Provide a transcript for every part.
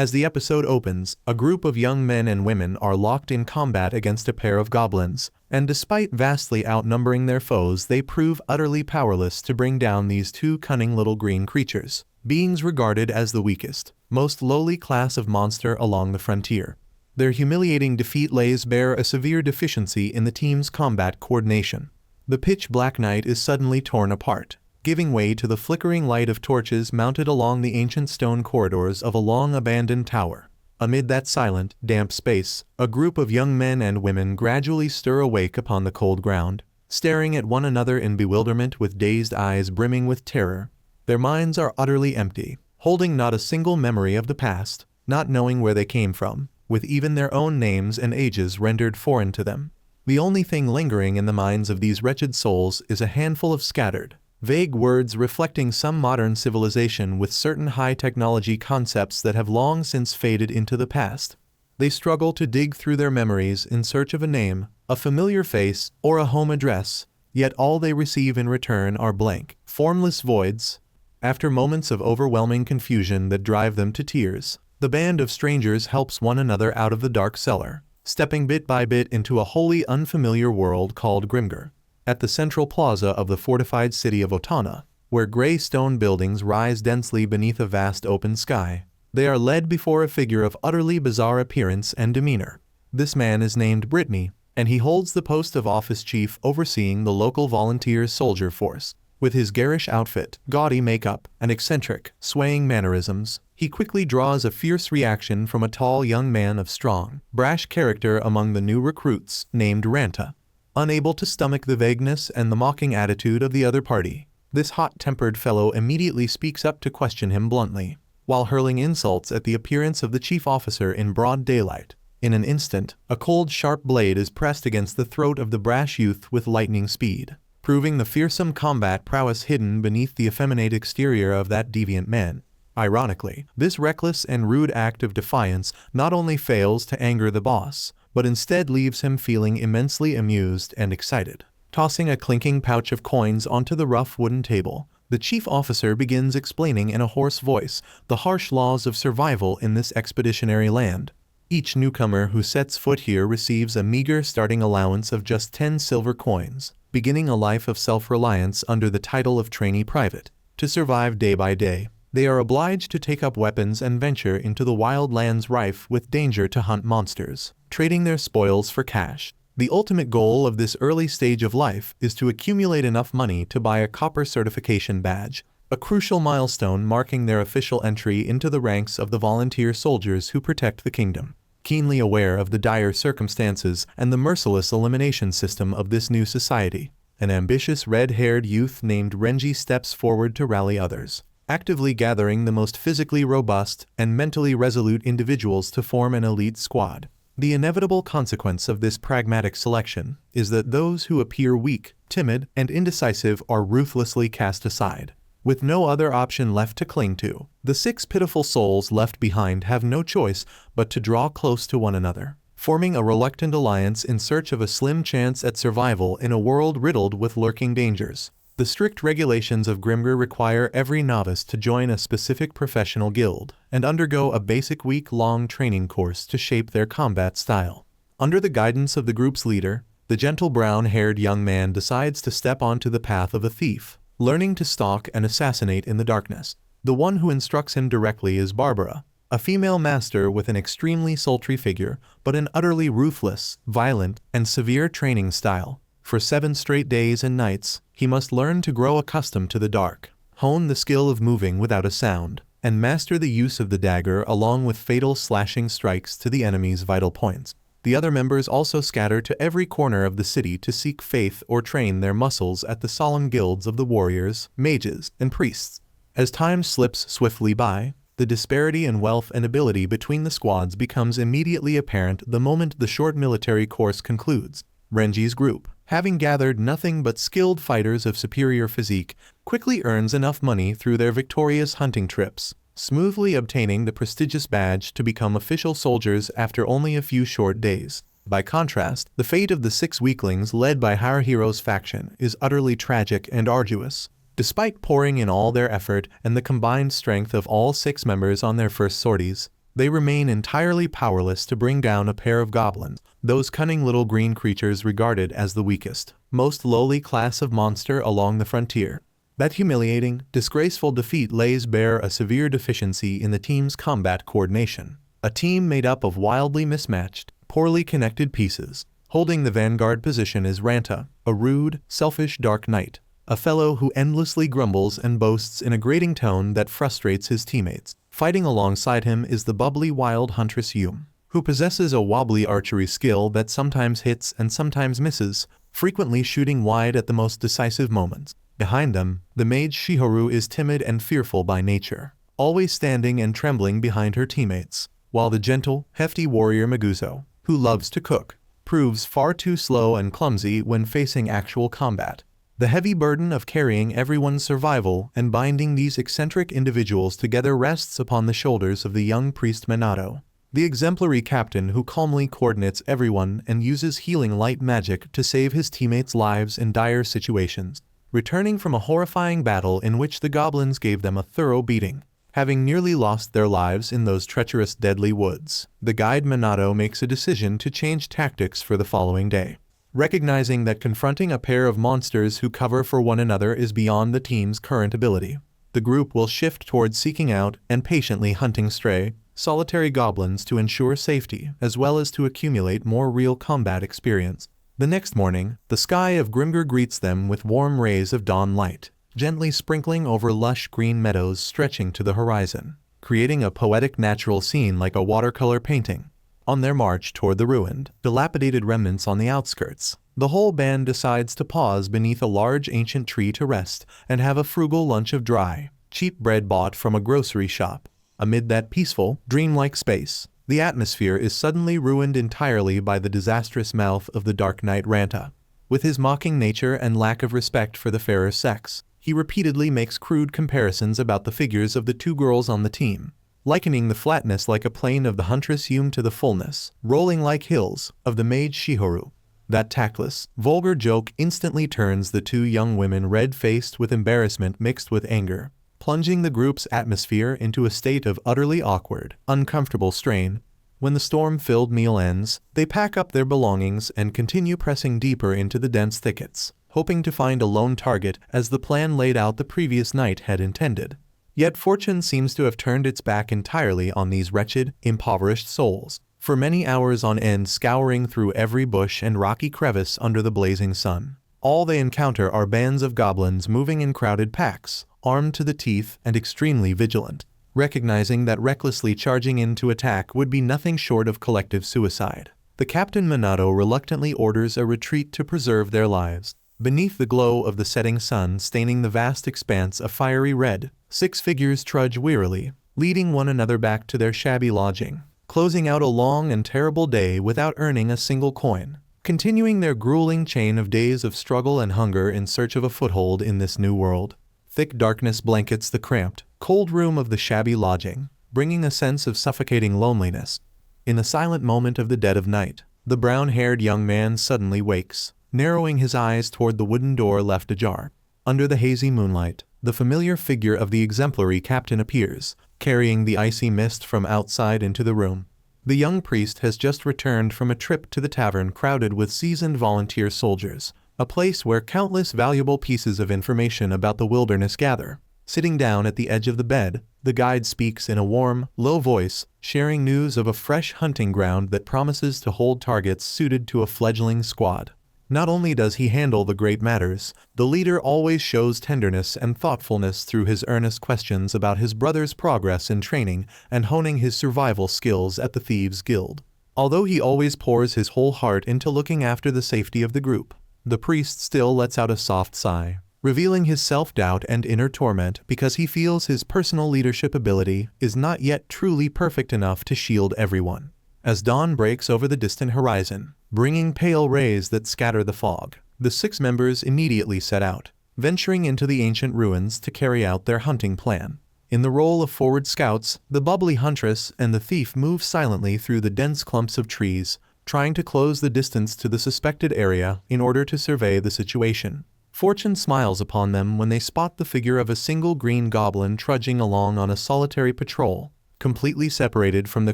As the episode opens, a group of young men and women are locked in combat against a pair of goblins, and despite vastly outnumbering their foes, they prove utterly powerless to bring down these two cunning little green creatures, beings regarded as the weakest, most lowly class of monster along the frontier. Their humiliating defeat lays bare a severe deficiency in the team's combat coordination. The pitch-black night is suddenly torn apart, giving way to the flickering light of torches mounted along the ancient stone corridors of a long-abandoned tower. Amid that silent, damp space, a group of young men and women gradually stir awake upon the cold ground, staring at one another in bewilderment with dazed eyes brimming with terror. Their minds are utterly empty, holding not a single memory of the past, not knowing where they came from, with even their own names and ages rendered foreign to them. The only thing lingering in the minds of these wretched souls is a handful of scattered, vague words reflecting some modern civilization with certain high-technology concepts that have long since faded into the past. They struggle to dig through their memories in search of a name, a familiar face, or a home address, yet all they receive in return are blank, formless voids. After moments of overwhelming confusion that drive them to tears, the band of strangers helps one another out of the dark cellar, stepping bit by bit into a wholly unfamiliar world called Grimgr. At the central plaza of the fortified city of Otana, where gray stone buildings rise densely beneath a vast open sky, they are led before a figure of utterly bizarre appearance and demeanor. This man is named Brittany, and he holds the post of office chief overseeing the local volunteer soldier force. With his garish outfit, gaudy makeup, and eccentric, swaying mannerisms, he quickly draws a fierce reaction from a tall young man of strong, brash character among the new recruits, named Ranta. Unable to stomach the vagueness and the mocking attitude of the other party, this hot-tempered fellow immediately speaks up to question him bluntly, while hurling insults at the appearance of the chief officer in broad daylight. In an instant, a cold, sharp blade is pressed against the throat of the brash youth with lightning speed, proving the fearsome combat prowess hidden beneath the effeminate exterior of that deviant man. Ironically, this reckless and rude act of defiance not only fails to anger the boss, but instead leaves him feeling immensely amused and excited. Tossing a clinking pouch of coins onto the rough wooden table, the chief officer begins explaining in a hoarse voice the harsh laws of survival in this expeditionary land. Each newcomer who sets foot here receives a meager starting allowance of just 10 silver coins, beginning a life of self-reliance under the title of trainee private. To survive day by day, they are obliged to take up weapons and venture into the wild lands rife with danger to hunt monsters, trading their spoils for cash. The ultimate goal of this early stage of life is to accumulate enough money to buy a copper certification badge, a crucial milestone marking their official entry into the ranks of the volunteer soldiers who protect the kingdom. Keenly aware of the dire circumstances and the merciless elimination system of this new society, an ambitious red-haired youth named Renji steps forward to rally others, actively gathering the most physically robust and mentally resolute individuals to form an elite squad. The inevitable consequence of this pragmatic selection is that those who appear weak, timid, and indecisive are ruthlessly cast aside. With no other option left to cling to, the 6 pitiful souls left behind have no choice but to draw close to one another, forming a reluctant alliance in search of a slim chance at survival in a world riddled with lurking dangers. The strict regulations of Grimgr require every novice to join a specific professional guild and undergo a basic week-long training course to shape their combat style. Under the guidance of the group's leader, the gentle brown-haired young man decides to step onto the path of a thief, learning to stalk and assassinate in the darkness. The one who instructs him directly is Barbara, a female master with an extremely sultry figure, but an utterly ruthless, violent, and severe training style. For 7 straight days and nights, he must learn to grow accustomed to the dark, hone the skill of moving without a sound, and master the use of the dagger along with fatal slashing strikes to the enemy's vital points. The other members also scatter to every corner of the city to seek faith or train their muscles at the solemn guilds of the warriors, mages, and priests. As time slips swiftly by, the disparity in wealth and ability between the squads becomes immediately apparent the moment the short military course concludes. Renji's group, having gathered nothing but skilled fighters of superior physique, quickly earns enough money through their victorious hunting trips, smoothly obtaining the prestigious badge to become official soldiers after only a few short days. By contrast, the fate of the 6 weaklings led by Haruhiro's faction is utterly tragic and arduous. Despite pouring in all their effort and the combined strength of all 6 members on their first sorties, They remain entirely powerless to bring down a pair of goblins, those cunning little green creatures regarded as the weakest, most lowly class of monster along the frontier. That humiliating, disgraceful defeat lays bare a severe deficiency in the team's combat coordination. A team made up of wildly mismatched, poorly connected pieces. Holding the vanguard position is Ranta, a rude, selfish dark knight, a fellow who endlessly grumbles and boasts in a grating tone that frustrates his teammates. Fighting alongside him is the bubbly wild huntress Yum, who possesses a wobbly archery skill that sometimes hits and sometimes misses, frequently shooting wide at the most decisive moments. Behind them, the mage Shihoru is timid and fearful by nature, always standing and trembling behind her teammates, while the gentle, hefty warrior Maguzo, who loves to cook, proves far too slow and clumsy when facing actual combat. The heavy burden of carrying everyone's survival and binding these eccentric individuals together rests upon the shoulders of the young priest Minato, the exemplary captain who calmly coordinates everyone and uses healing light magic to save his teammates' lives in dire situations. Returning from a horrifying battle in which the goblins gave them a thorough beating, having nearly lost their lives in those treacherous deadly woods, the guide Minato makes a decision to change tactics for the following day. Recognizing that confronting a pair of monsters who cover for one another is beyond the team's current ability, the group will shift towards seeking out and patiently hunting stray, solitary goblins to ensure safety as well as to accumulate more real combat experience. The next morning, the sky of Grimgor greets them with warm rays of dawn light, gently sprinkling over lush green meadows stretching to the horizon, creating a poetic natural scene like a watercolor painting. On their march toward the ruined, dilapidated remnants on the outskirts, the whole band decides to pause beneath a large ancient tree to rest and have a frugal lunch of dry, cheap bread bought from a grocery shop. Amid that peaceful, dreamlike space, the atmosphere is suddenly ruined entirely by the disastrous mouth of the Dark Knight Ranta. With his mocking nature and lack of respect for the fairer sex, he repeatedly makes crude comparisons about the figures of the two girls on the team, likening the flatness like a plane of the huntress Yum to the fullness, rolling like hills, of the mage Shihoru. That tactless, vulgar joke instantly turns the two young women red-faced with embarrassment mixed with anger, plunging the group's atmosphere into a state of utterly awkward, uncomfortable strain. When the storm-filled meal ends, they pack up their belongings and continue pressing deeper into the dense thickets, hoping to find a lone target as the plan laid out the previous night had intended. Yet fortune seems to have turned its back entirely on these wretched, impoverished souls, for many hours on end scouring through every bush and rocky crevice under the blazing sun. All they encounter are bands of goblins moving in crowded packs, armed to the teeth and extremely vigilant. Recognizing that recklessly charging in to attack would be nothing short of collective suicide, the Captain Minato reluctantly orders a retreat to preserve their lives. Beneath the glow of the setting sun staining the vast expanse a fiery red, 6 figures trudge wearily, leading one another back to their shabby lodging, closing out a long and terrible day without earning a single coin, continuing their grueling chain of days of struggle and hunger in search of a foothold in this new world. Thick darkness blankets the cramped, cold room of the shabby lodging, bringing a sense of suffocating loneliness. In the silent moment of the dead of night, the brown-haired young man suddenly wakes, narrowing his eyes toward the wooden door left ajar. Under the hazy moonlight, the familiar figure of the exemplary captain appears, carrying the icy mist from outside into the room. The young priest has just returned from a trip to the tavern crowded with seasoned volunteer soldiers, a place where countless valuable pieces of information about the wilderness gather. Sitting down at the edge of the bed, the guide speaks in a warm, low voice, sharing news of a fresh hunting ground that promises to hold targets suited to a fledgling squad. Not only does he handle the great matters, the leader always shows tenderness and thoughtfulness through his earnest questions about his brother's progress in training and honing his survival skills at the Thieves' Guild. Although he always pours his whole heart into looking after the safety of the group, the priest still lets out a soft sigh, revealing his self-doubt and inner torment because he feels his personal leadership ability is not yet truly perfect enough to shield everyone. As dawn breaks over the distant horizon, bringing pale rays that scatter the fog, the 6 members immediately set out, venturing into the ancient ruins to carry out their hunting plan. In the role of forward scouts, the bubbly huntress and the thief move silently through the dense clumps of trees, trying to close the distance to the suspected area in order to survey the situation. Fortune smiles upon them when they spot the figure of a single green goblin trudging along on a solitary patrol, completely separated from the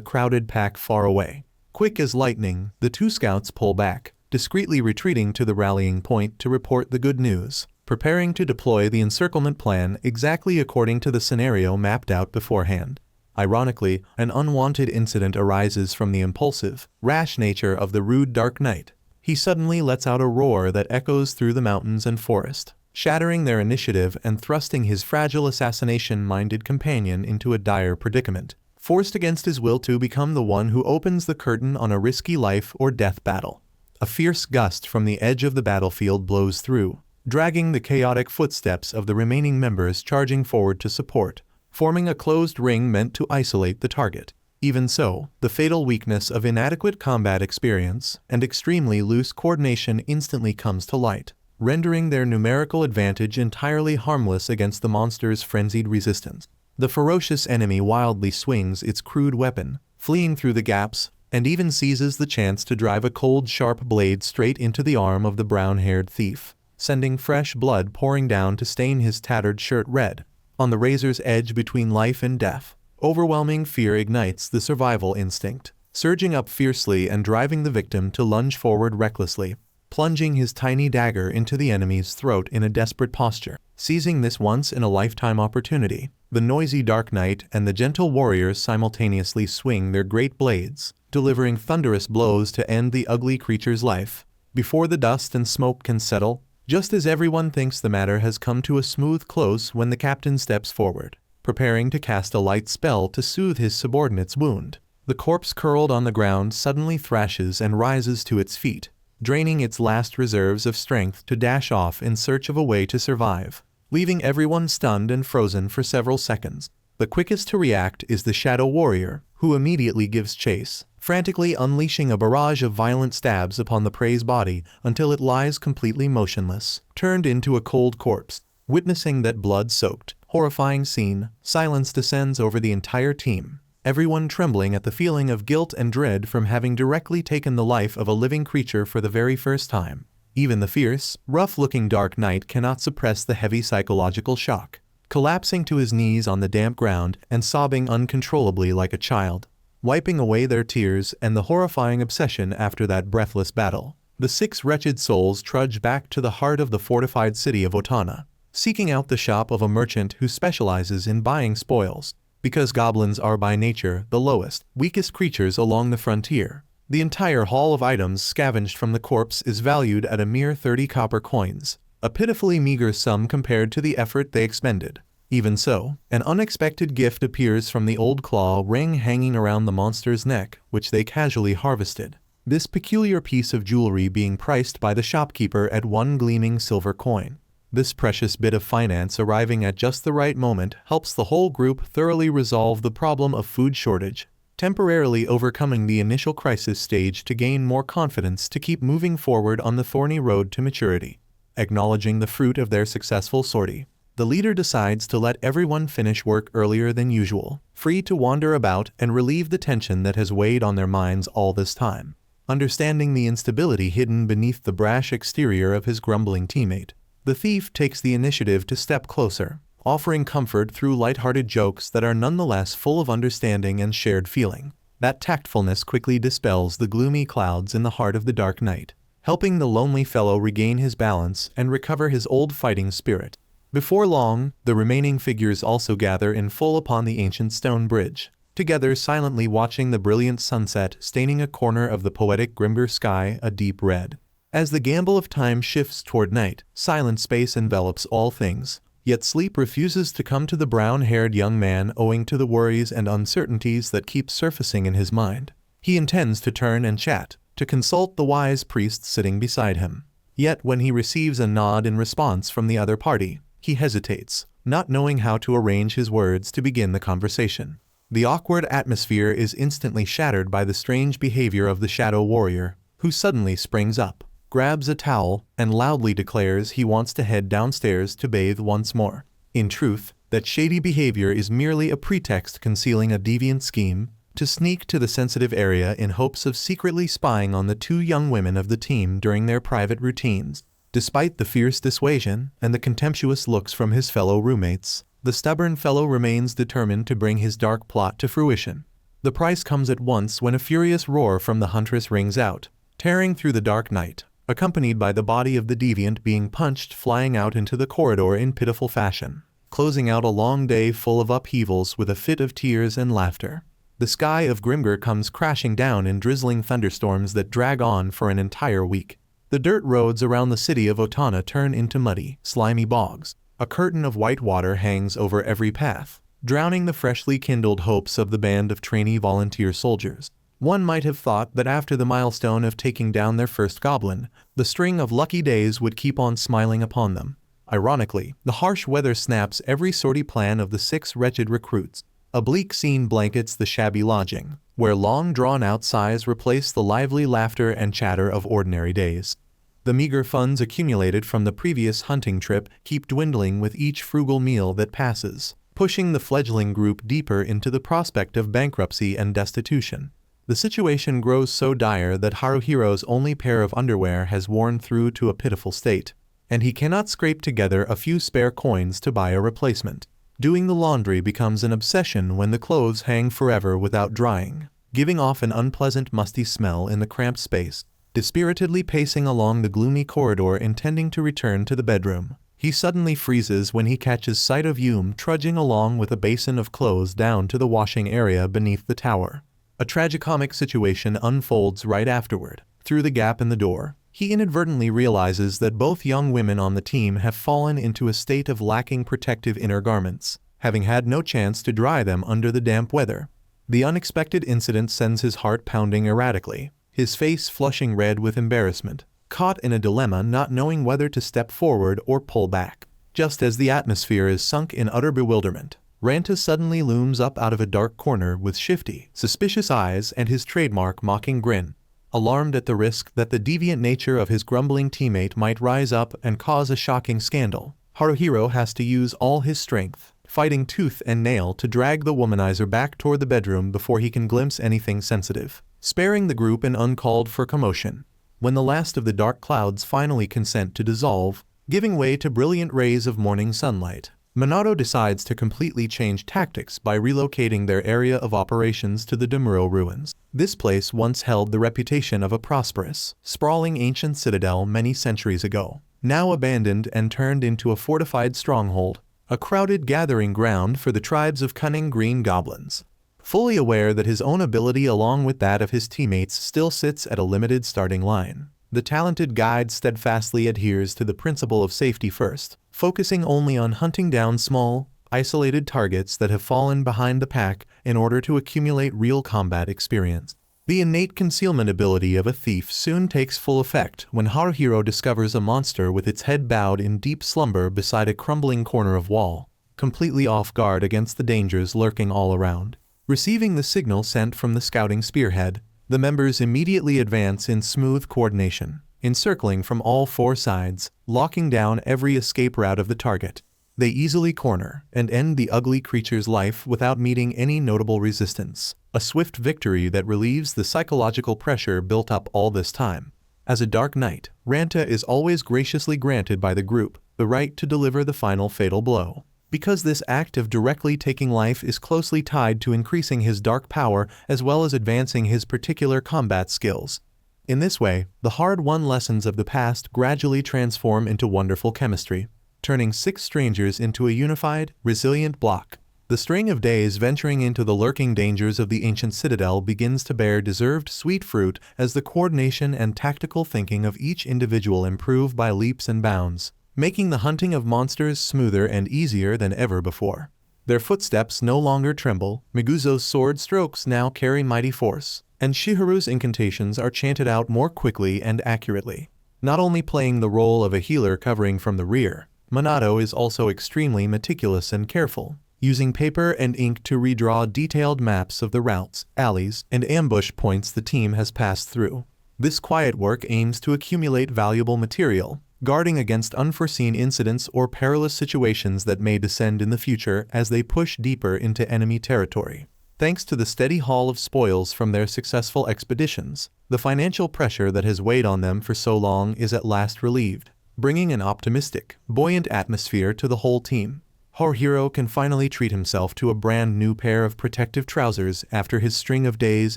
crowded pack far away. Quick as lightning, the two scouts pull back, discreetly retreating to the rallying point to report the good news, preparing to deploy the encirclement plan exactly according to the scenario mapped out beforehand. Ironically, an unwanted incident arises from the impulsive, rash nature of the rude Dark Knight. He suddenly lets out a roar that echoes through the mountains and forest, shattering their initiative and thrusting his fragile assassination-minded companion into a dire predicament, forced against his will to become the one who opens the curtain on a risky life or death battle. A fierce gust from the edge of the battlefield blows through, dragging the chaotic footsteps of the remaining members charging forward to support, forming a closed ring meant to isolate the target. Even so, the fatal weakness of inadequate combat experience and extremely loose coordination instantly comes to light, rendering their numerical advantage entirely harmless against the monster's frenzied resistance. The ferocious enemy wildly swings its crude weapon, fleeing through the gaps, and even seizes the chance to drive a cold, sharp blade straight into the arm of the brown-haired thief, sending fresh blood pouring down to stain his tattered shirt red. On the razor's edge between life and death, overwhelming fear ignites the survival instinct, surging up fiercely and driving the victim to lunge forward recklessly, plunging his tiny dagger into the enemy's throat in a desperate posture. Seizing this once-in-a-lifetime opportunity, the noisy Dark Knight and the gentle warriors simultaneously swing their great blades, delivering thunderous blows to end the ugly creature's life. Before the dust and smoke can settle, just as everyone thinks the matter has come to a smooth close when the captain steps forward, preparing to cast a light spell to soothe his subordinate's wound, the corpse curled on the ground suddenly thrashes and rises to its feet, draining its last reserves of strength to dash off in search of a way to survive, leaving everyone stunned and frozen for several seconds. The quickest to react is the Shadow Warrior, who immediately gives chase, frantically unleashing a barrage of violent stabs upon the prey's body until it lies completely motionless, turned into a cold corpse. Witnessing that blood-soaked, horrifying scene, silence descends over the entire team, everyone trembling at the feeling of guilt and dread from having directly taken the life of a living creature for the very first time. Even the fierce, rough-looking Dark Knight cannot suppress the heavy psychological shock, collapsing to his knees on the damp ground and sobbing uncontrollably like a child. Wiping away their tears and the horrifying obsession after that breathless battle, the 6 wretched souls trudge back to the heart of the fortified city of Otana, seeking out the shop of a merchant who specializes in buying spoils. Because goblins are by nature the lowest, weakest creatures along the frontier, the entire haul of items scavenged from the corpse is valued at a mere 30 copper coins, a pitifully meager sum compared to the effort they expended. Even so, an unexpected gift appears from the old claw ring hanging around the monster's neck, which they casually harvested. This peculiar piece of jewelry being priced by the shopkeeper at 1 gleaming silver coin. This precious bit of finance arriving at just the right moment helps the whole group thoroughly resolve the problem of food shortage, temporarily overcoming the initial crisis stage to gain more confidence to keep moving forward on the thorny road to maturity. Acknowledging the fruit of their successful sortie, the leader decides to let everyone finish work earlier than usual, free to wander about and relieve the tension that has weighed on their minds all this time. Understanding the instability hidden beneath the brash exterior of his grumbling teammate, the thief takes the initiative to step closer, offering comfort through light-hearted jokes that are nonetheless full of understanding and shared feeling. That tactfulness quickly dispels the gloomy clouds in the heart of the Dark Knight, helping the lonely fellow regain his balance and recover his old fighting spirit. Before long, the remaining figures also gather in full upon the ancient stone bridge, together silently watching the brilliant sunset staining a corner of the poetic Grimber sky a deep red. As the gamble of time shifts toward night, silent space envelops all things, yet sleep refuses to come to the brown-haired young man owing to the worries and uncertainties that keep surfacing in his mind. He intends to turn and chat, to consult the wise priest sitting beside him. Yet when he receives a nod in response from the other party, he hesitates, not knowing how to arrange his words to begin the conversation. The awkward atmosphere is instantly shattered by the strange behavior of the Shadow Warrior, who suddenly springs up, grabs a towel, and loudly declares he wants to head downstairs to bathe once more. In truth, that shady behavior is merely a pretext concealing a deviant scheme to sneak to the sensitive area in hopes of secretly spying on the 2 young women of the team during their private routines. Despite the fierce dissuasion and the contemptuous looks from his fellow roommates, The stubborn fellow remains determined to bring his dark plot to fruition. The price comes at once when a furious roar from the huntress rings out, tearing through the dark night, accompanied by the body of the deviant being punched flying out into the corridor in pitiful fashion, closing out a long day full of upheavals with a fit of tears and laughter. The sky of Grimgor comes crashing down in drizzling thunderstorms that drag on for an entire week. The dirt roads around the city of Otana turn into muddy, slimy bogs. A curtain of white water hangs over every path, drowning the freshly kindled hopes of the band of trainee volunteer soldiers. One might have thought that after the milestone of taking down their first goblin, the string of lucky days would keep on smiling upon them. Ironically, the harsh weather snaps every sortie plan of the 6 wretched recruits. A bleak scene blankets the shabby lodging, where long drawn-out sighs replace the lively laughter and chatter of ordinary days. The meager funds accumulated from the previous hunting trip keep dwindling with each frugal meal that passes, pushing the fledgling group deeper into the prospect of bankruptcy and destitution. The situation grows so dire that Haruhiro's only pair of underwear has worn through to a pitiful state, and he cannot scrape together a few spare coins to buy a replacement. Doing the laundry becomes an obsession when the clothes hang forever without drying, giving off an unpleasant musty smell in the cramped space. Dispiritedly pacing along the gloomy corridor intending to return to the bedroom, he suddenly freezes when he catches sight of Yume trudging along with a basin of clothes down to the washing area beneath the tower. A tragicomic situation unfolds right afterward. Through the gap in the door, he inadvertently realizes that both young women on the team have fallen into a state of lacking protective inner garments, having had no chance to dry them under the damp weather. The unexpected incident sends his heart pounding erratically, his face flushing red with embarrassment, caught in a dilemma not knowing whether to step forward or pull back. Just as the atmosphere is sunk in utter bewilderment, Ranta suddenly looms up out of a dark corner with shifty, suspicious eyes and his trademark mocking grin. Alarmed at the risk that the deviant nature of his grumbling teammate might rise up and cause a shocking scandal, Haruhiro has to use all his strength, fighting tooth and nail to drag the womanizer back toward the bedroom before he can glimpse anything sensitive, sparing the group an uncalled for commotion. When the last of the dark clouds finally consent to dissolve, giving way to brilliant rays of morning sunlight, Minato decides to completely change tactics by relocating their area of operations to the Demuro ruins. This place once held the reputation of a prosperous, sprawling ancient citadel many centuries ago, now abandoned and turned into a fortified stronghold, a crowded gathering ground for the tribes of cunning green goblins. Fully aware that his own ability along with that of his teammates still sits at a limited starting line, the talented guide steadfastly adheres to the principle of safety first, focusing only on hunting down small, isolated targets that have fallen behind the pack in order to accumulate real combat experience. The innate concealment ability of a thief soon takes full effect when Haruhiro discovers a monster with its head bowed in deep slumber beside a crumbling corner of wall, completely off guard against the dangers lurking all around. Receiving the signal sent from the scouting spearhead, the members immediately advance in smooth coordination, encircling from all 4 sides, locking down every escape route of the target. They easily corner and end the ugly creature's life without meeting any notable resistance, a swift victory that relieves the psychological pressure built up all this time. As a Dark Knight, Ranta is always graciously granted by the group the right to deliver the final fatal blow, because this act of directly taking life is closely tied to increasing his dark power as well as advancing his particular combat skills. In this way, the hard-won lessons of the past gradually transform into wonderful chemistry, turning 6 strangers into a unified, resilient block. The string of days venturing into the lurking dangers of the ancient citadel begins to bear deserved sweet fruit as the coordination and tactical thinking of each individual improve by leaps and bounds, making the hunting of monsters smoother and easier than ever before. Their footsteps no longer tremble, Miguzo's sword strokes now carry mighty force, and Shiharu's incantations are chanted out more quickly and accurately. Not only playing the role of a healer covering from the rear, Minato is also extremely meticulous and careful, using paper and ink to redraw detailed maps of the routes, alleys, and ambush points the team has passed through. This quiet work aims to accumulate valuable material, guarding against unforeseen incidents or perilous situations that may descend in the future as they push deeper into enemy territory. Thanks to the steady haul of spoils from their successful expeditions, the financial pressure that has weighed on them for so long is at last relieved, bringing an optimistic, buoyant atmosphere to the whole team. Haruhiro can finally treat himself to a brand new pair of protective trousers after his string of days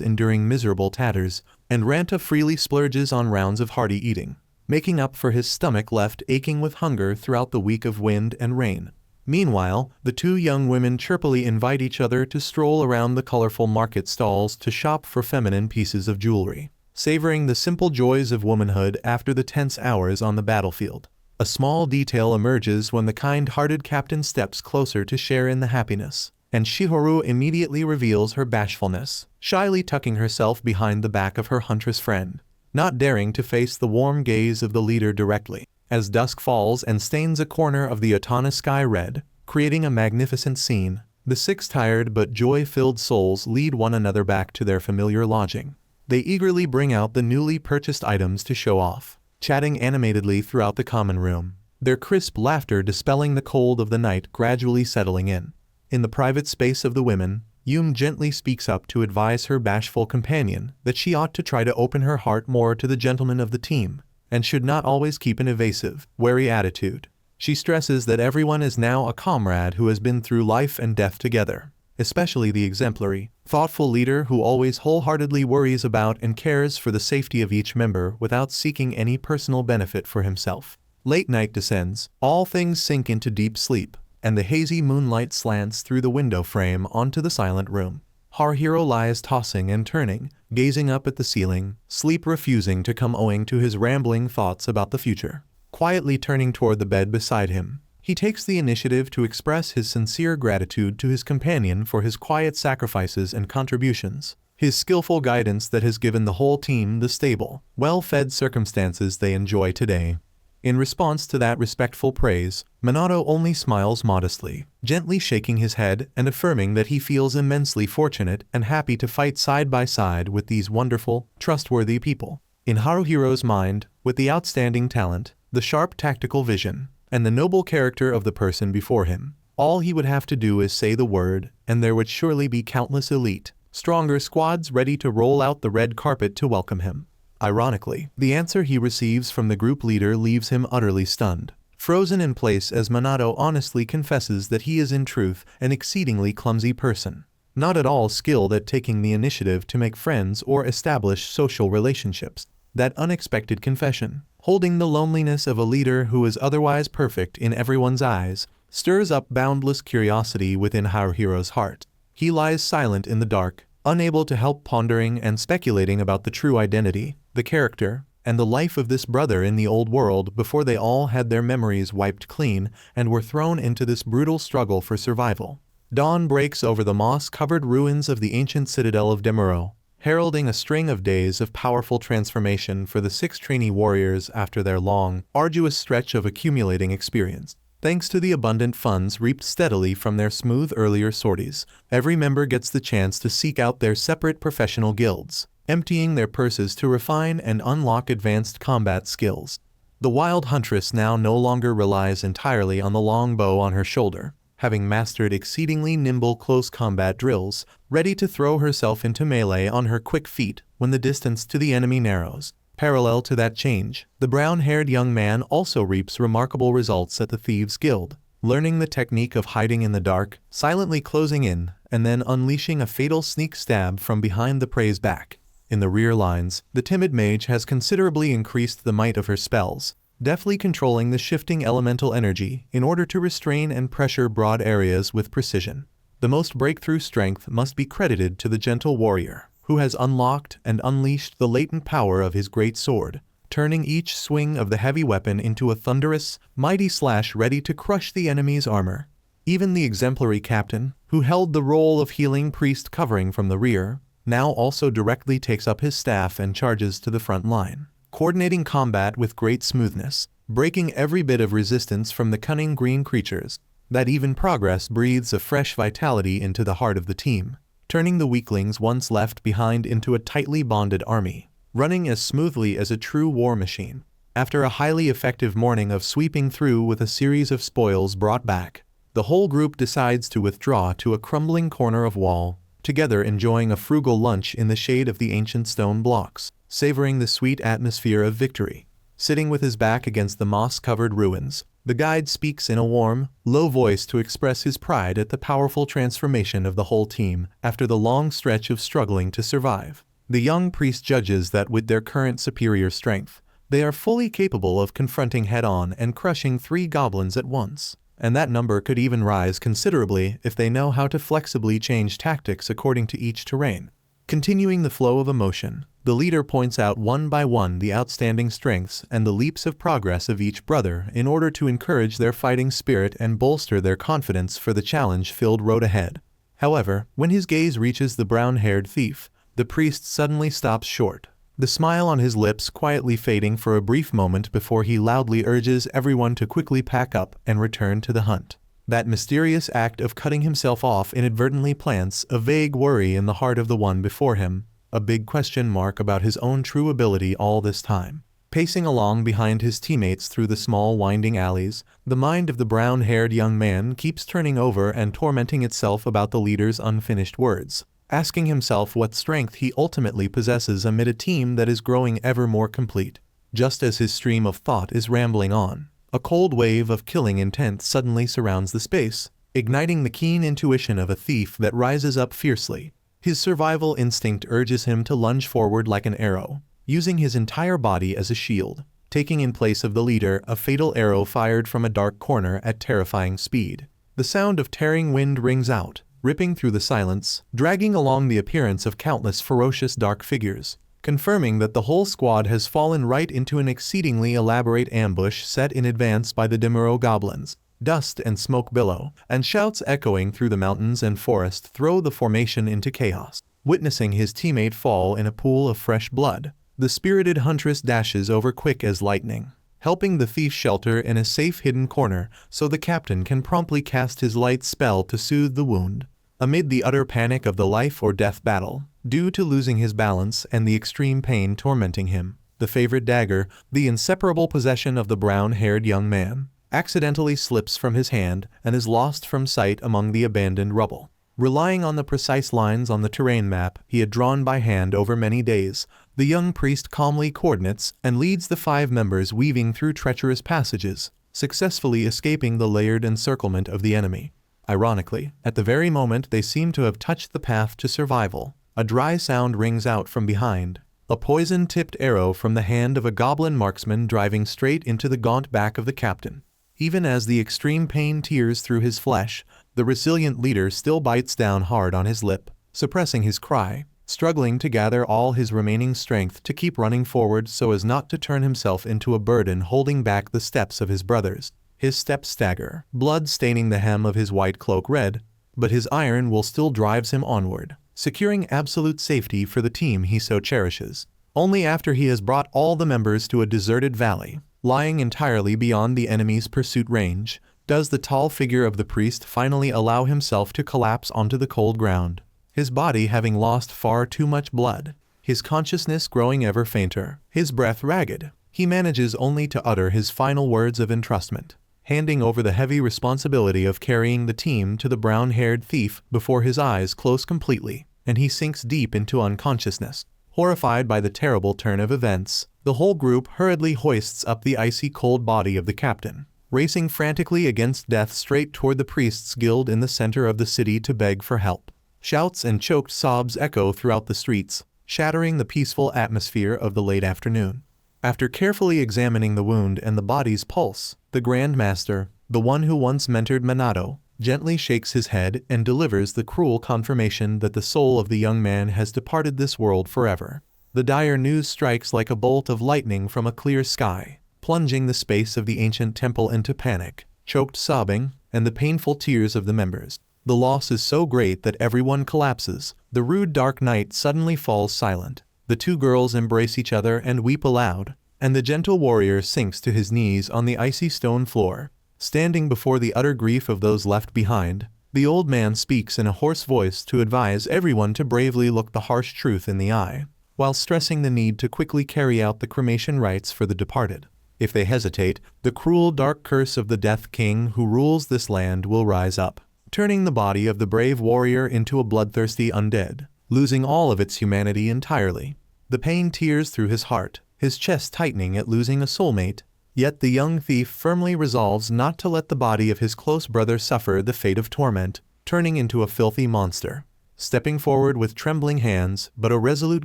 enduring miserable tatters, and Ranta freely splurges on rounds of hearty eating, making up for his stomach left aching with hunger throughout the week of wind and rain. Meanwhile, the two young women chirpily invite each other to stroll around the colorful market stalls to shop for feminine pieces of jewelry, savoring the simple joys of womanhood after the tense hours on the battlefield. A small detail emerges when the kind-hearted captain steps closer to share in the happiness, and Shihoru immediately reveals her bashfulness, shyly tucking herself behind the back of her huntress friend, not daring to face the warm gaze of the leader directly. As dusk falls and stains a corner of the Otana sky red, creating a magnificent scene, the six tired but joy-filled souls lead one another back to their familiar lodging. They eagerly bring out the newly purchased items to show off, chatting animatedly throughout the common room, their crisp laughter dispelling the cold of the night gradually settling in. In the private space of the women, Yum gently speaks up to advise her bashful companion that she ought to try to open her heart more to the gentlemen of the team, and should not always keep an evasive, wary attitude. She stresses that everyone is now a comrade who has been through life and death together, especially the exemplary, thoughtful leader who always wholeheartedly worries about and cares for the safety of each member without seeking any personal benefit for himself. Late night descends, all things sink into deep sleep, and the hazy moonlight slants through the window frame onto the silent room. Haruhiro lies tossing and turning, gazing up at the ceiling, sleep refusing to come owing to his rambling thoughts about the future. Quietly turning toward the bed beside him, he takes the initiative to express his sincere gratitude to his companion for his quiet sacrifices and contributions, his skillful guidance that has given the whole team the stable, well-fed circumstances they enjoy today. In response to that respectful praise, Minato only smiles modestly, gently shaking his head and affirming that he feels immensely fortunate and happy to fight side by side with these wonderful, trustworthy people. In Haruhiro's mind, with the outstanding talent, the sharp tactical vision, and the noble character of the person before him, all he would have to do is say the word, and there would surely be countless elite, stronger squads ready to roll out the red carpet to welcome him. Ironically, the answer he receives from the group leader leaves him utterly stunned, frozen in place as Minato honestly confesses that he is in truth an exceedingly clumsy person, not at all skilled at taking the initiative to make friends or establish social relationships. That unexpected confession, holding the loneliness of a leader who is otherwise perfect in everyone's eyes, stirs up boundless curiosity within Haruhiro's heart. He lies silent in the dark, unable to help pondering and speculating about the true identity, the character, and the life of this brother in the old world before they all had their memories wiped clean and were thrown into this brutal struggle for survival. Dawn breaks over the moss-covered ruins of the ancient citadel of Demuro, heralding a string of days of powerful transformation for the six trainee warriors after their long, arduous stretch of accumulating experience. Thanks to the abundant funds reaped steadily from their smooth earlier sorties, every member gets the chance to seek out their separate professional guilds, emptying their purses to refine and unlock advanced combat skills. The wild huntress now no longer relies entirely on the long bow on her shoulder, having mastered exceedingly nimble close combat drills, ready to throw herself into melee on her quick feet when the distance to the enemy narrows. Parallel to that change, the brown-haired young man also reaps remarkable results at the Thieves' Guild, learning the technique of hiding in the dark, silently closing in, and then unleashing a fatal sneak stab from behind the prey's back. In the rear lines, the timid mage has considerably increased the might of her spells, deftly controlling the shifting elemental energy in order to restrain and pressure broad areas with precision. The most breakthrough strength must be credited to the gentle warrior, who has unlocked and unleashed the latent power of his great sword, turning each swing of the heavy weapon into a thunderous, mighty slash ready to crush the enemy's armor. Even the exemplary captain, who held the role of healing priest covering from the rear, now also directly takes up his staff and charges to the front line, coordinating combat with great smoothness, breaking every bit of resistance from the cunning green creatures. That even progress breathes a fresh vitality into the heart of the team, turning the weaklings once left behind into a tightly bonded army, running as smoothly as a true war machine. After a highly effective morning of sweeping through with a series of spoils brought back, the whole group decides to withdraw to a crumbling corner of wall, together enjoying a frugal lunch in the shade of the ancient stone blocks, savoring the sweet atmosphere of victory. Sitting with his back against the moss-covered ruins, The guide speaks in a warm, low voice to express his pride at the powerful transformation of the whole team after the long stretch of struggling to survive. The young priest judges that with their current superior strength, they are fully capable of confronting head-on and crushing 3 goblins at once, and that number could even rise considerably if they know how to flexibly change tactics according to each terrain. Continuing the flow of emotion, the leader points out one by one the outstanding strengths and the leaps of progress of each brother in order to encourage their fighting spirit and bolster their confidence for the challenge-filled road ahead. However, when his gaze reaches the brown-haired thief, the priest suddenly stops short, the smile on his lips quietly fading for a brief moment before he loudly urges everyone to quickly pack up and return to the hunt. That mysterious act of cutting himself off inadvertently plants a vague worry in the heart of the one before him, a big question mark about his own true ability all this time. Pacing along behind his teammates through the small winding alleys, the mind of the brown-haired young man keeps turning over and tormenting itself about the leader's unfinished words, asking himself what strength he ultimately possesses amid a team that is growing ever more complete. Just as his stream of thought is rambling on, a cold wave of killing intent suddenly surrounds the space, igniting the keen intuition of a thief that rises up fiercely. His survival instinct urges him to lunge forward like an arrow, using his entire body as a shield, taking in place of the leader a fatal arrow fired from a dark corner at terrifying speed. The sound of tearing wind rings out, ripping through the silence, dragging along the appearance of countless ferocious dark figures, confirming that the whole squad has fallen right into an exceedingly elaborate ambush set in advance by the Dimuro goblins. Dust and smoke billow, and shouts echoing through the mountains and forest throw the formation into chaos. Witnessing his teammate fall in a pool of fresh blood, the spirited huntress dashes over quick as lightning, helping the thief shelter in a safe hidden corner so the captain can promptly cast his light spell to soothe the wound. Amid the utter panic of the life-or-death battle, due to losing his balance and the extreme pain tormenting him, the favorite dagger, the inseparable possession of the brown-haired young man, accidentally slips from his hand and is lost from sight among the abandoned rubble. Relying on the precise lines on the terrain map he had drawn by hand over many days, the young priest calmly coordinates and leads the 5 members weaving through treacherous passages, successfully escaping the layered encirclement of the enemy. Ironically, at the very moment they seem to have touched the path to survival, a dry sound rings out from behind, a poison-tipped arrow from the hand of a goblin marksman driving straight into the gaunt back of the captain. Even as the extreme pain tears through his flesh, the resilient leader still bites down hard on his lip, suppressing his cry, struggling to gather all his remaining strength to keep running forward so as not to turn himself into a burden holding back the steps of his brothers. His steps stagger, blood staining the hem of his white cloak red, but his iron will still drives him onward, securing absolute safety for the team he so cherishes. Only after he has brought all the members to a deserted valley, lying entirely beyond the enemy's pursuit range, does the tall figure of the priest finally allow himself to collapse onto the cold ground, his body having lost far too much blood, his consciousness growing ever fainter, his breath ragged. He manages only to utter his final words of entrustment, handing over the heavy responsibility of carrying the team to the brown-haired thief before his eyes close completely, and he sinks deep into unconsciousness. Horrified by the terrible turn of events, the whole group hurriedly hoists up the icy cold body of the captain, racing frantically against death straight toward the priest's guild in the center of the city to beg for help. Shouts and choked sobs echo throughout the streets, shattering the peaceful atmosphere of the late afternoon. After carefully examining the wound and the body's pulse, the Grand Master, the one who once mentored Minato, gently shakes his head and delivers the cruel confirmation that the soul of the young man has departed this world forever. The dire news strikes like a bolt of lightning from a clear sky, plunging the space of the ancient temple into panic, choked sobbing, and the painful tears of the members. The loss is so great that everyone collapses. The rude dark night suddenly falls silent. The 2 girls embrace each other and weep aloud, and the gentle warrior sinks to his knees on the icy stone floor. Standing before the utter grief of those left behind, the old man speaks in a hoarse voice to advise everyone to bravely look the harsh truth in the eye, while stressing the need to quickly carry out the cremation rites for the departed. If they hesitate, the cruel dark curse of the Death King who rules this land will rise up, turning the body of the brave warrior into a bloodthirsty undead, losing all of its humanity entirely. The pain tears through his heart, his chest tightening at losing a soulmate, Yet the young thief firmly resolves not to let the body of his close brother suffer the fate of torment, turning into a filthy monster. Stepping forward with trembling hands but a resolute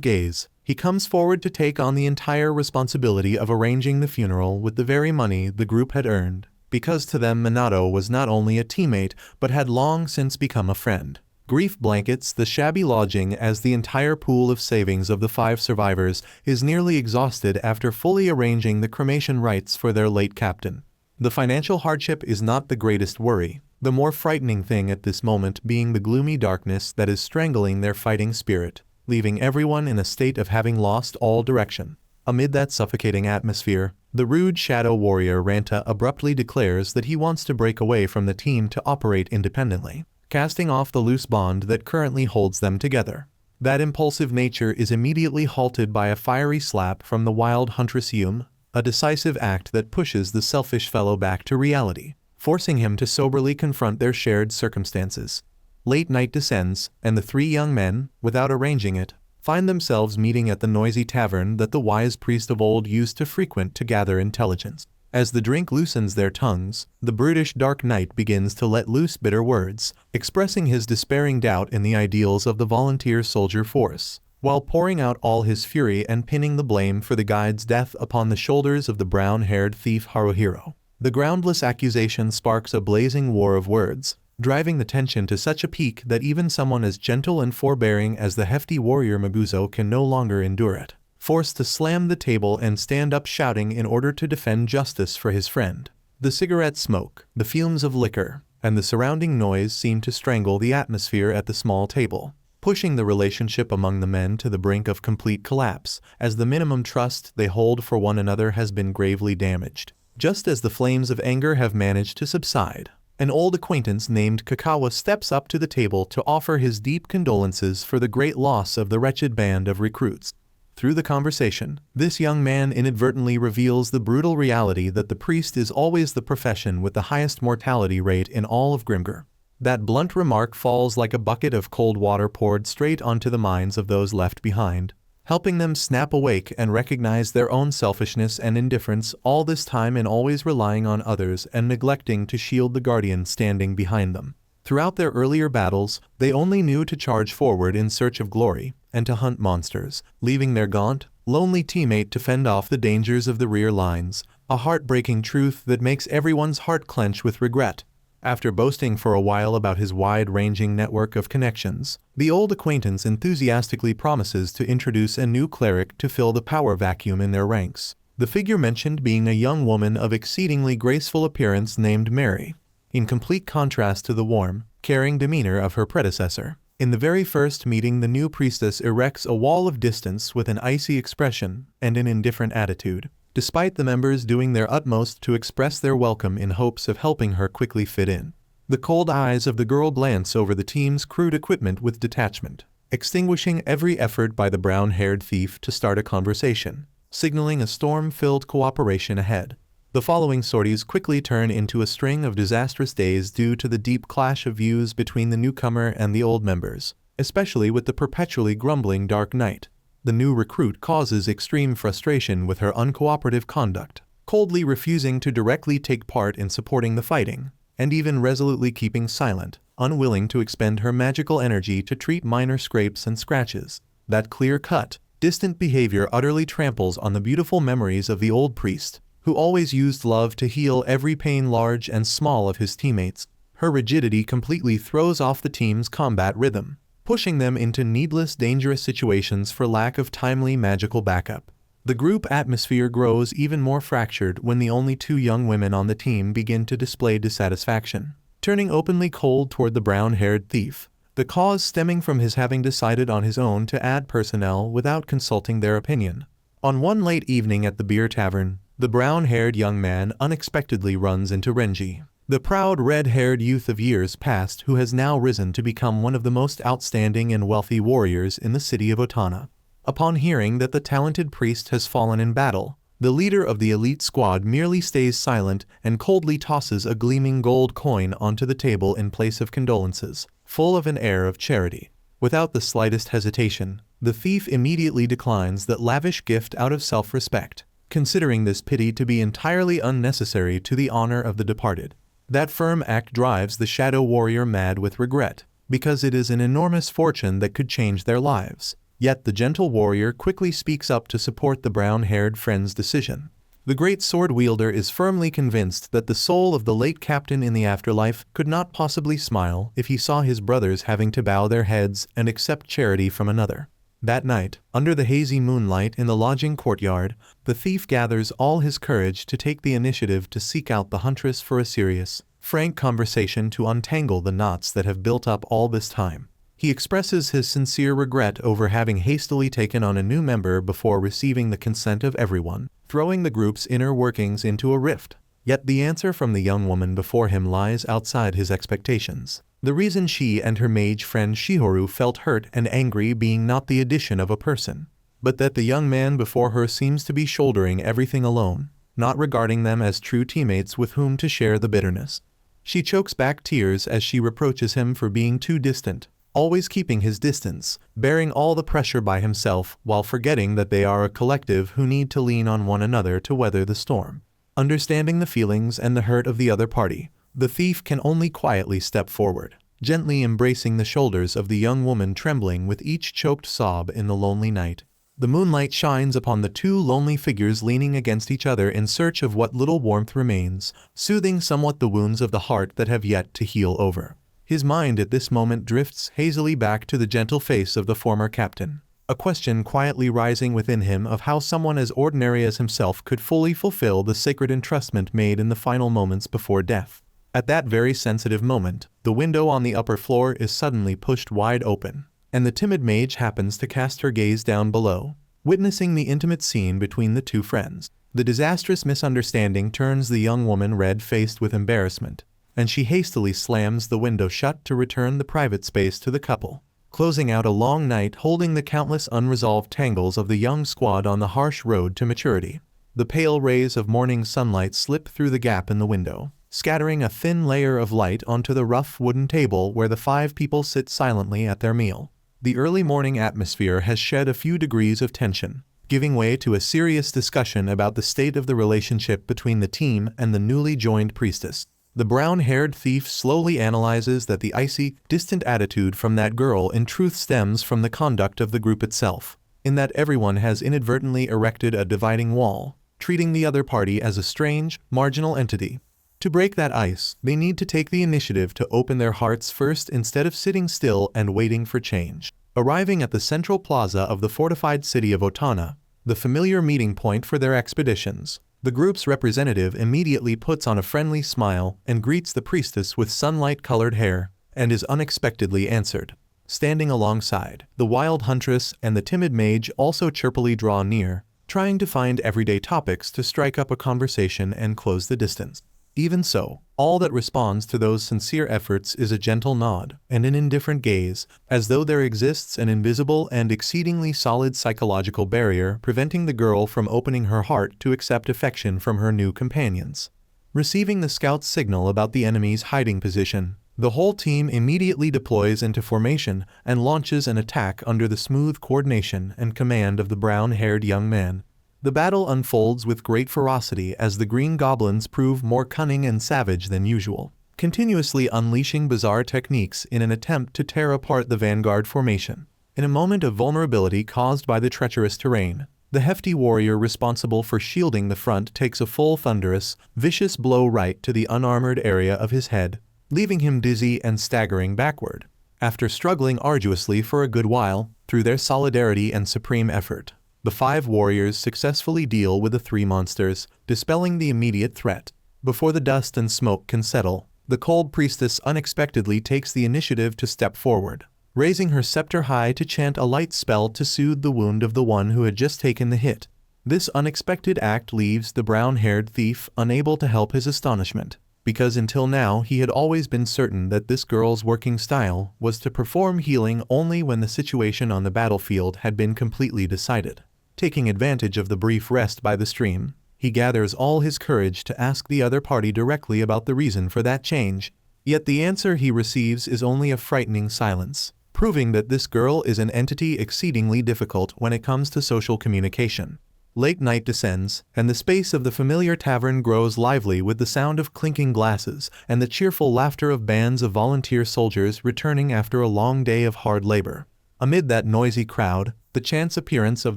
gaze, he comes forward to take on the entire responsibility of arranging the funeral with the very money the group had earned, because to them Minato was not only a teammate but had long since become a friend. Grief blankets the shabby lodging as the entire pool of savings of the 5 survivors is nearly exhausted after fully arranging the cremation rites for their late captain. The financial hardship is not the greatest worry, the more frightening thing at this moment being the gloomy darkness that is strangling their fighting spirit, leaving everyone in a state of having lost all direction. Amid that suffocating atmosphere, the rude shadow warrior Ranta abruptly declares that he wants to break away from the team to operate independently, casting off the loose bond that currently holds them together. That impulsive nature is immediately halted by a fiery slap from the wild huntress Yum, a decisive act that pushes the selfish fellow back to reality, forcing him to soberly confront their shared circumstances. Late night descends, and the 3 young men, without arranging it, find themselves meeting at the noisy tavern that the wise priest of old used to frequent to gather intelligence. As the drink loosens their tongues, the brutish Dark Knight begins to let loose bitter words, expressing his despairing doubt in the ideals of the volunteer soldier force, while pouring out all his fury and pinning the blame for the guide's death upon the shoulders of the brown-haired thief Haruhiro. The groundless accusation sparks a blazing war of words, driving the tension to such a peak that even someone as gentle and forbearing as the hefty warrior Mabuzo can no longer endure it, forced to slam the table and stand up shouting in order to defend justice for his friend. The cigarette smoke, the fumes of liquor, and the surrounding noise seem to strangle the atmosphere at the small table, pushing the relationship among the men to the brink of complete collapse, as the minimum trust they hold for one another has been gravely damaged. Just as the flames of anger have managed to subside, an old acquaintance named Kakawa steps up to the table to offer his deep condolences for the great loss of the wretched band of recruits. Through the conversation, this young man inadvertently reveals the brutal reality that the priest is always the profession with the highest mortality rate in all of Grimgor. That blunt remark falls like a bucket of cold water poured straight onto the minds of those left behind, helping them snap awake and recognize their own selfishness and indifference, all this time and always relying on others and neglecting to shield the guardian standing behind them. Throughout their earlier battles, they only knew to charge forward in search of glory, and to hunt monsters, leaving their gaunt, lonely teammate to fend off the dangers of the rear lines, a heartbreaking truth that makes everyone's heart clench with regret. After boasting for a while about his wide-ranging network of connections, the old acquaintance enthusiastically promises to introduce a new cleric to fill the power vacuum in their ranks, the figure mentioned being a young woman of exceedingly graceful appearance named Mary, in complete contrast to the warm, caring demeanor of her predecessor. In the very first meeting, the new priestess erects a wall of distance with an icy expression and an indifferent attitude, despite the members doing their utmost to express their welcome in hopes of helping her quickly fit in. The cold eyes of the girl glance over the team's crude equipment with detachment, extinguishing every effort by the brown-haired thief to start a conversation, signaling a storm-filled cooperation ahead. The following sorties quickly turn into a string of disastrous days due to the deep clash of views between the newcomer and the old members, especially with the perpetually grumbling Dark Knight. The new recruit causes extreme frustration with her uncooperative conduct, coldly refusing to directly take part in supporting the fighting, and even resolutely keeping silent, unwilling to expend her magical energy to treat minor scrapes and scratches. That clear-cut, distant behavior utterly tramples on the beautiful memories of the old priest, who always used love to heal every pain large and small of his teammates. Her rigidity completely throws off the team's combat rhythm, pushing them into needless dangerous situations for lack of timely magical backup. The group atmosphere grows even more fractured when the only 2 young women on the team begin to display dissatisfaction, turning openly cold toward the brown-haired thief, the cause stemming from his having decided on his own to add personnel without consulting their opinion. On one late evening at the beer tavern, the brown-haired young man unexpectedly runs into Renji, the proud red-haired youth of years past who has now risen to become one of the most outstanding and wealthy warriors in the city of Otana. Upon hearing that the talented priest has fallen in battle, the leader of the elite squad merely stays silent and coldly tosses a gleaming gold coin onto the table in place of condolences, full of an air of charity. Without the slightest hesitation, the thief immediately declines that lavish gift out of self-respect, considering this pity to be entirely unnecessary to the honor of the departed. That firm act drives the shadow warrior mad with regret, because it is an enormous fortune that could change their lives. Yet the gentle warrior quickly speaks up to support the brown-haired friend's decision. The great sword wielder is firmly convinced that the soul of the late captain in the afterlife could not possibly smile if he saw his brothers having to bow their heads and accept charity from another. That night, under the hazy moonlight in the lodging courtyard, the thief gathers all his courage to take the initiative to seek out the huntress for a serious, frank conversation to untangle the knots that have built up all this time. He expresses his sincere regret over having hastily taken on a new member before receiving the consent of everyone, throwing the group's inner workings into a rift. Yet the answer from the young woman before him lies outside his expectations. The reason she and her mage friend Shihoru felt hurt and angry being not the addition of a person, but that the young man before her seems to be shouldering everything alone, not regarding them as true teammates with whom to share the bitterness. She chokes back tears as she reproaches him for being too distant, always keeping his distance, bearing all the pressure by himself while forgetting that they are a collective who need to lean on one another to weather the storm. Understanding the feelings and the hurt of the other party, the thief can only quietly step forward, gently embracing the shoulders of the young woman trembling with each choked sob in the lonely night. The moonlight shines upon the two lonely figures leaning against each other in search of what little warmth remains, soothing somewhat the wounds of the heart that have yet to heal over. His mind at this moment drifts hazily back to the gentle face of the former captain, a question quietly rising within him of how someone as ordinary as himself could fully fulfill the sacred entrustment made in the final moments before death. At that very sensitive moment, the window on the upper floor is suddenly pushed wide open, and the timid mage happens to cast her gaze down below, witnessing the intimate scene between the two friends. The disastrous misunderstanding turns the young woman red-faced with embarrassment, and she hastily slams the window shut to return the private space to the couple, closing out a long night holding the countless unresolved tangles of the young squad on the harsh road to maturity. The pale rays of morning sunlight slip through the gap in the window, scattering a thin layer of light onto the rough wooden table where the five people sit silently at their meal. The early morning atmosphere has shed a few degrees of tension, giving way to a serious discussion about the state of the relationship between the team and the newly joined priestess. The brown-haired thief slowly analyzes that the icy, distant attitude from that girl in truth stems from the conduct of the group itself, in that everyone has inadvertently erected a dividing wall, treating the other party as a strange, marginal entity. To break that ice, they need to take the initiative to open their hearts first instead of sitting still and waiting for change. Arriving at the central plaza of the fortified city of Otana, the familiar meeting point for their expeditions, the group's representative immediately puts on a friendly smile and greets the priestess with sunlight-colored hair, and is unexpectedly answered. Standing alongside, the wild huntress and the timid mage also chirpily draw near, trying to find everyday topics to strike up a conversation and close the distance. Even so, all that responds to those sincere efforts is a gentle nod and an indifferent gaze, as though there exists an invisible and exceedingly solid psychological barrier preventing the girl from opening her heart to accept affection from her new companions. Receiving the scout's signal about the enemy's hiding position, the whole team immediately deploys into formation and launches an attack under the smooth coordination and command of the brown-haired young man. The battle unfolds with great ferocity as the green goblins prove more cunning and savage than usual, continuously unleashing bizarre techniques in an attempt to tear apart the vanguard formation. In a moment of vulnerability caused by the treacherous terrain, the hefty warrior responsible for shielding the front takes a full thunderous, vicious blow right to the unarmored area of his head, leaving him dizzy and staggering backward. After struggling arduously for a good while, through their solidarity and supreme effort, the five warriors successfully deal with the three monsters, dispelling the immediate threat. Before the dust and smoke can settle, the cold priestess unexpectedly takes the initiative to step forward, raising her scepter high to chant a light spell to soothe the wound of the one who had just taken the hit. This unexpected act leaves the brown-haired thief unable to help his astonishment, because until now he had always been certain that this girl's working style was to perform healing only when the situation on the battlefield had been completely decided. Taking advantage of the brief rest by the stream, he gathers all his courage to ask the other party directly about the reason for that change. Yet the answer he receives is only a frightening silence, proving that this girl is an entity exceedingly difficult when it comes to social communication. Late night descends, and the space of the familiar tavern grows lively with the sound of clinking glasses and the cheerful laughter of bands of volunteer soldiers returning after a long day of hard labor. Amid that noisy crowd, the chance appearance of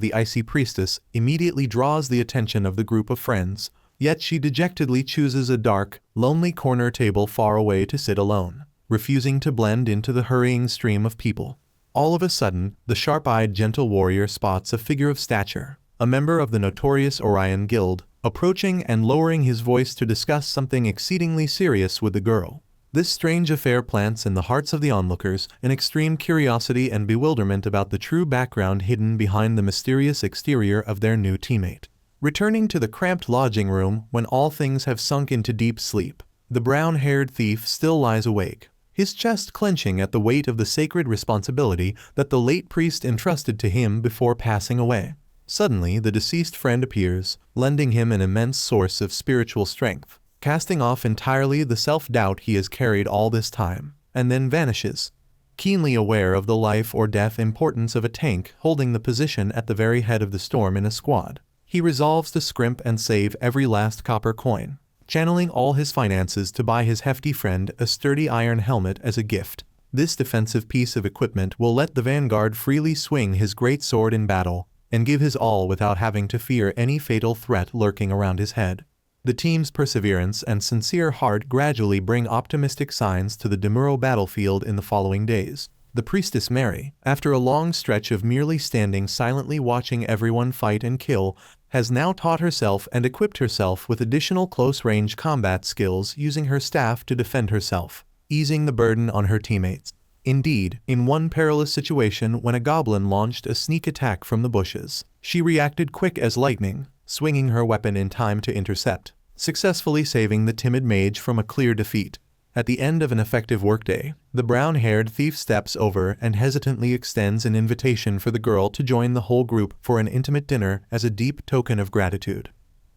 the icy priestess immediately draws the attention of the group of friends, yet she dejectedly chooses a dark, lonely corner table far away to sit alone, refusing to blend into the hurrying stream of people. All of a sudden, the sharp-eyed gentle warrior spots a figure of stature, a member of the notorious Orion Guild, approaching and lowering his voice to discuss something exceedingly serious with the girl. This strange affair plants in the hearts of the onlookers an extreme curiosity and bewilderment about the true background hidden behind the mysterious exterior of their new teammate. Returning to the cramped lodging room when all things have sunk into deep sleep, the brown-haired thief still lies awake, his chest clenching at the weight of the sacred responsibility that the late priest entrusted to him before passing away. Suddenly, the deceased friend appears, lending him an immense source of spiritual strength, casting off entirely the self-doubt he has carried all this time, and then vanishes. Keenly aware of the life or death importance of a tank holding the position at the very head of the storm in a squad, he resolves to scrimp and save every last copper coin, channeling all his finances to buy his hefty friend a sturdy iron helmet as a gift. This defensive piece of equipment will let the vanguard freely swing his great sword in battle, and give his all without having to fear any fatal threat lurking around his head. The team's perseverance and sincere heart gradually bring optimistic signs to the demurrow battlefield in the following days. The priestess Mary, after a long stretch of merely standing silently watching everyone fight and kill, has now taught herself and equipped herself with additional close-range combat skills using her staff to defend herself, easing the burden on her teammates. Indeed, in one perilous situation when a goblin launched a sneak attack from the bushes, she reacted quick as lightning, swinging her weapon in time to intercept, successfully saving the timid mage from a clear defeat. At the end of an effective workday, the brown-haired thief steps over and hesitantly extends an invitation for the girl to join the whole group for an intimate dinner as a deep token of gratitude.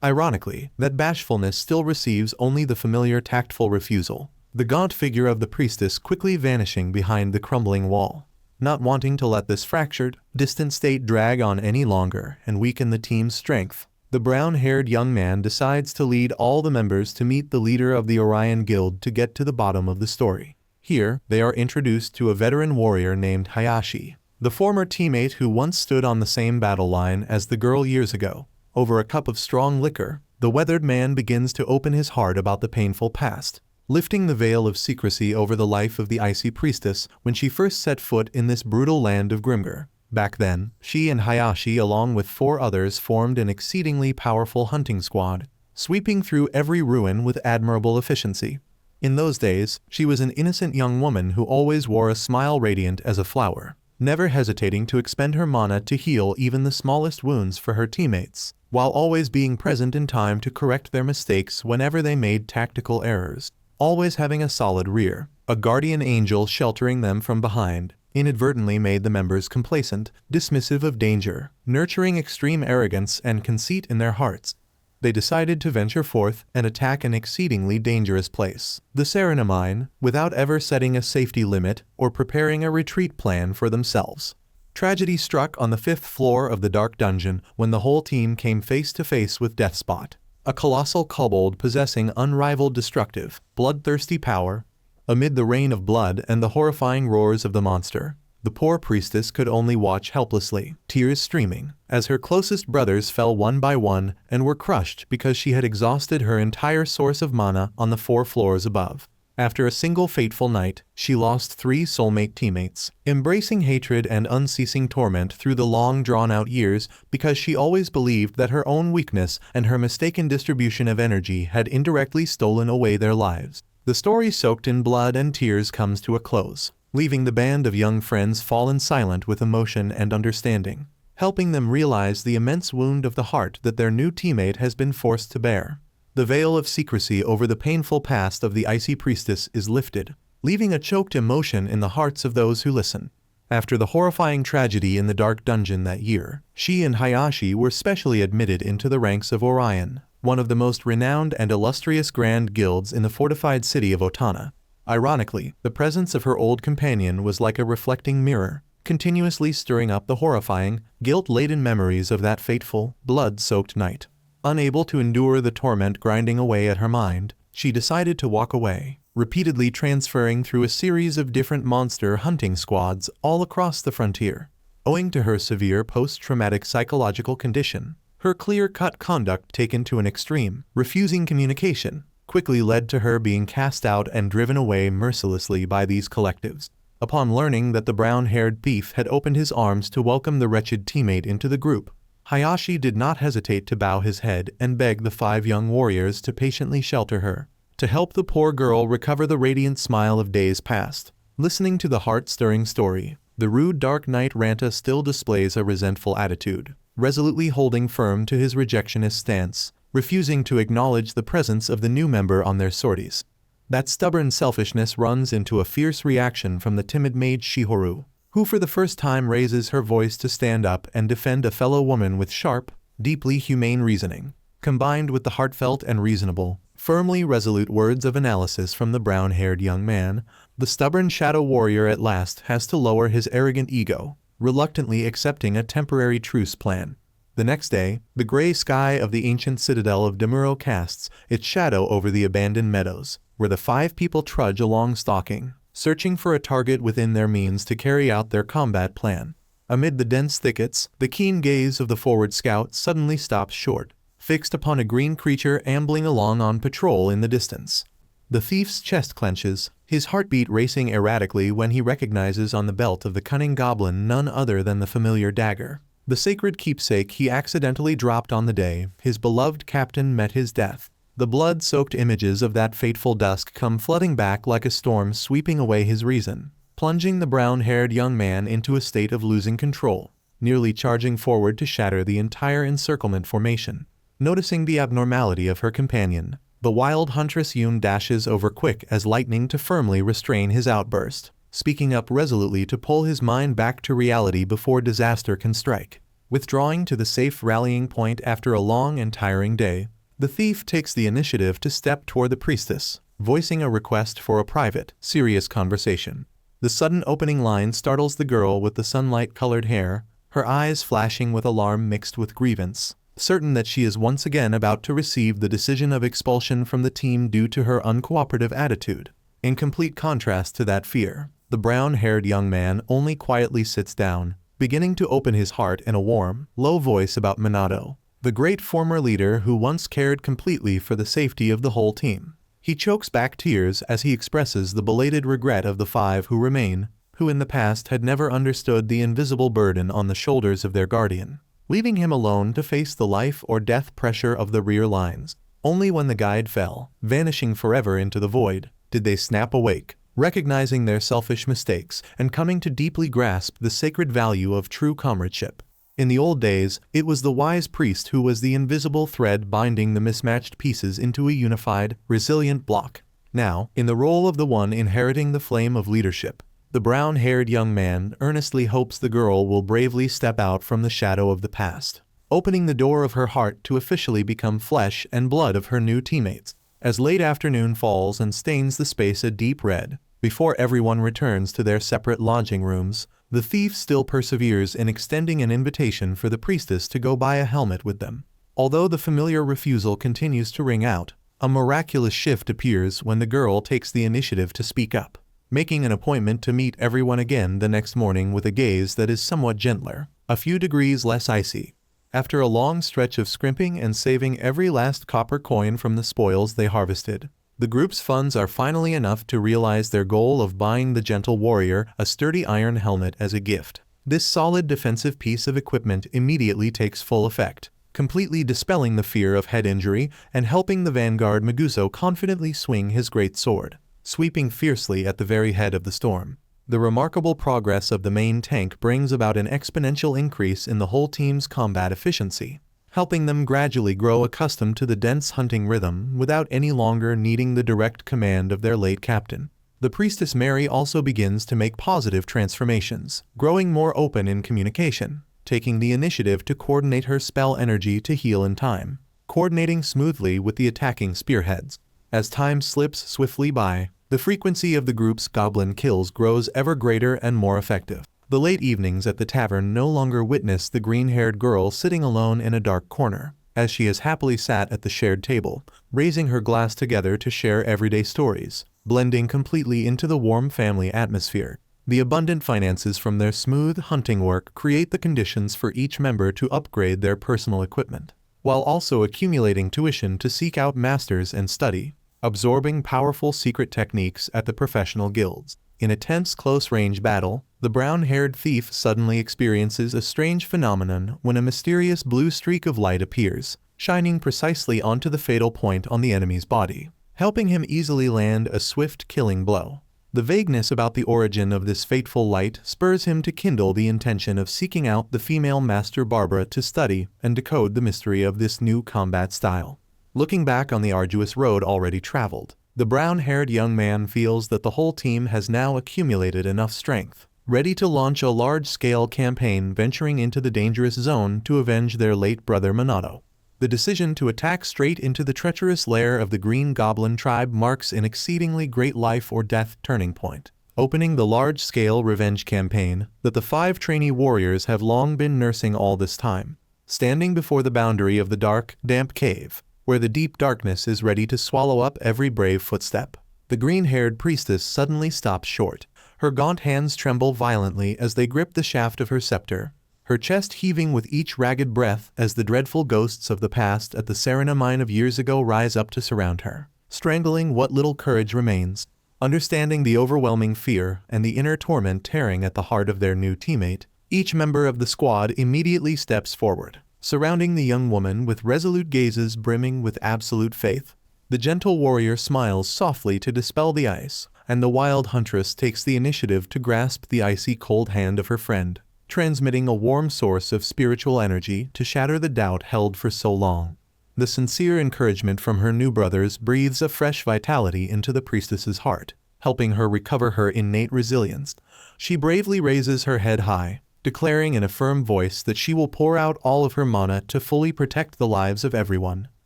Ironically, that bashfulness still receives only the familiar tactful refusal, the gaunt figure of the priestess quickly vanishing behind the crumbling wall. Not wanting to let this fractured, distant state drag on any longer and weaken the team's strength, the brown-haired young man decides to lead all the members to meet the leader of the Orion Guild to get to the bottom of the story. Here, they are introduced to a veteran warrior named Hayashi, the former teammate who once stood on the same battle line as the girl years ago. Over a cup of strong liquor, the weathered man begins to open his heart about the painful past, lifting the veil of secrecy over the life of the icy priestess when she first set foot in this brutal land of Grimgor. Back then, she and Hayashi along with 4 others formed an exceedingly powerful hunting squad, sweeping through every ruin with admirable efficiency. In those days, she was an innocent young woman who always wore a smile radiant as a flower, never hesitating to expend her mana to heal even the smallest wounds for her teammates, while always being present in time to correct their mistakes whenever they made tactical errors. Always having a solid rear, a guardian angel sheltering them from behind, inadvertently made the members complacent, dismissive of danger, nurturing extreme arrogance and conceit in their hearts. They decided to venture forth and attack an exceedingly dangerous place, the Serena mine, without ever setting a safety limit or preparing a retreat plan for themselves. Tragedy struck on the 5th floor of the dark dungeon when the whole team came face to face with Deathspot, a colossal kobold possessing unrivaled destructive, bloodthirsty power. Amid the rain of blood and the horrifying roars of the monster, the poor priestess could only watch helplessly, tears streaming, as her closest brothers fell one by one and were crushed because she had exhausted her entire source of mana on the 4 floors above. After a single fateful night, she lost 3 soulmate teammates, embracing hatred and unceasing torment through the long drawn-out years because she always believed that her own weakness and her mistaken distribution of energy had indirectly stolen away their lives. The story soaked in blood and tears comes to a close, leaving the band of young friends fallen silent with emotion and understanding, helping them realize the immense wound of the heart that their new teammate has been forced to bear. The veil of secrecy over the painful past of the icy priestess is lifted, leaving a choked emotion in the hearts of those who listen. After the horrifying tragedy in the dark dungeon that year, she and Hayashi were specially admitted into the ranks of Orion, one of the most renowned and illustrious grand guilds in the fortified city of Otana. Ironically, the presence of her old companion was like a reflecting mirror, continuously stirring up the horrifying, guilt-laden memories of that fateful, blood-soaked night. Unable to endure the torment grinding away at her mind, she decided to walk away, repeatedly transferring through a series of different monster hunting squads all across the frontier. Owing to her severe post-traumatic psychological condition, her clear-cut conduct taken to an extreme, refusing communication, quickly led to her being cast out and driven away mercilessly by these collectives. Upon learning that the brown-haired thief had opened his arms to welcome the wretched teammate into the group, Hayashi did not hesitate to bow his head and beg the 5 young warriors to patiently shelter her, to help the poor girl recover the radiant smile of days past. Listening to the heart-stirring story, the rude Dark Knight Ranta still displays a resentful attitude, resolutely holding firm to his rejectionist stance, refusing to acknowledge the presence of the new member on their sorties. That stubborn selfishness runs into a fierce reaction from the timid maid Shihoru, who for the first time raises her voice to stand up and defend a fellow woman with sharp, deeply humane reasoning, combined with the heartfelt and reasonable, firmly resolute words of analysis from the brown-haired young man. The stubborn shadow warrior at last has to lower his arrogant ego, reluctantly accepting a temporary truce plan. The next day, the gray sky of the ancient citadel of Demuro casts its shadow over the abandoned meadows, where the 5 people trudge along stalking, searching for a target within their means to carry out their combat plan. Amid the dense thickets, the keen gaze of the forward scout suddenly stops short, fixed upon a green creature ambling along on patrol in the distance. The thief's chest clenches, his heartbeat racing erratically when he recognizes on the belt of the cunning goblin none other than the familiar dagger, the sacred keepsake he accidentally dropped on the day his beloved captain met his death. The blood-soaked images of that fateful dusk come flooding back like a storm sweeping away his reason, plunging the brown-haired young man into a state of losing control, nearly charging forward to shatter the entire encirclement formation. Noticing the abnormality of her companion, the wild huntress Yoon dashes over quick as lightning to firmly restrain his outburst, speaking up resolutely to pull his mind back to reality before disaster can strike. Withdrawing to the safe rallying point after a long and tiring day, the thief takes the initiative to step toward the priestess, voicing a request for a private, serious conversation. The sudden opening line startles the girl with the sunlight-colored hair, her eyes flashing with alarm mixed with grievance, certain that she is once again about to receive the decision of expulsion from the team due to her uncooperative attitude. In complete contrast to that fear, the brown-haired young man only quietly sits down, beginning to open his heart in a warm, low voice about Minato, the great former leader who once cared completely for the safety of the whole team. He chokes back tears as he expresses the belated regret of the 5 who remain, who in the past had never understood the invisible burden on the shoulders of their guardian, leaving him alone to face the life-or-death pressure of the rear lines. Only when the guide fell, vanishing forever into the void, did they snap awake, recognizing their selfish mistakes and coming to deeply grasp the sacred value of true comradeship. In the old days, it was the wise priest who was the invisible thread binding the mismatched pieces into a unified, resilient block. Now, in the role of the one inheriting the flame of leadership, the brown-haired young man earnestly hopes the girl will bravely step out from the shadow of the past, opening the door of her heart to officially become flesh and blood of her new teammates. As late afternoon falls and stains the space a deep red, before everyone returns to their separate lodging rooms, the thief still perseveres in extending an invitation for the priestess to go buy a helmet with them. Although the familiar refusal continues to ring out, a miraculous shift appears when the girl takes the initiative to speak up, making an appointment to meet everyone again the next morning with a gaze that is somewhat gentler, a few degrees less icy. After a long stretch of scrimping and saving every last copper coin from the spoils they harvested, the group's funds are finally enough to realize their goal of buying the gentle warrior a sturdy iron helmet as a gift. This solid defensive piece of equipment immediately takes full effect, completely dispelling the fear of head injury and helping the vanguard Maguso confidently swing his great sword, sweeping fiercely at the very head of the storm. The remarkable progress of the main tank brings about an exponential increase in the whole team's combat efficiency, helping them gradually grow accustomed to the dense hunting rhythm without any longer needing the direct command of their late captain. The priestess Mary also begins to make positive transformations, growing more open in communication, taking the initiative to coordinate her spell energy to heal in time, coordinating smoothly with the attacking spearheads. As time slips swiftly by, the frequency of the group's goblin kills grows ever greater and more effective. The late evenings at the tavern no longer witness the green-haired girl sitting alone in a dark corner, as she has happily sat at the shared table, raising her glass together to share everyday stories, blending completely into the warm family atmosphere. The abundant finances from their smooth hunting work create the conditions for each member to upgrade their personal equipment, while also accumulating tuition to seek out masters and study, absorbing powerful secret techniques at the professional guilds. In a tense close-range battle, the brown-haired thief suddenly experiences a strange phenomenon when a mysterious blue streak of light appears, shining precisely onto the fatal point on the enemy's body, helping him easily land a swift killing blow. The vagueness about the origin of this fateful light spurs him to kindle the intention of seeking out the female Master Barbara to study and decode the mystery of this new combat style. Looking back on the arduous road already traveled, the brown-haired young man feels that the whole team has now accumulated enough strength, ready to launch a large-scale campaign venturing into the dangerous zone to avenge their late brother Minato. The decision to attack straight into the treacherous lair of the Green Goblin tribe marks an exceedingly great life-or-death turning point, opening the large-scale revenge campaign that the 5 trainee warriors have long been nursing all this time. Standing before the boundary of the dark, damp cave, where the deep darkness is ready to swallow up every brave footstep, the green-haired priestess suddenly stops short. Her gaunt hands tremble violently as they grip the shaft of her scepter, her chest heaving with each ragged breath as the dreadful ghosts of the past at the Serena mine of years ago rise up to surround her, strangling what little courage remains. Understanding the overwhelming fear and the inner torment tearing at the heart of their new teammate, each member of the squad immediately steps forward, surrounding the young woman with resolute gazes brimming with absolute faith. The gentle warrior smiles softly to dispel the ice, and the wild huntress takes the initiative to grasp the icy cold hand of her friend, transmitting a warm source of spiritual energy to shatter the doubt held for so long. The sincere encouragement from her new brothers breathes a fresh vitality into the priestess's heart, helping her recover her innate resilience. She bravely raises her head high, declaring in a firm voice that she will pour out all of her mana to fully protect the lives of everyone,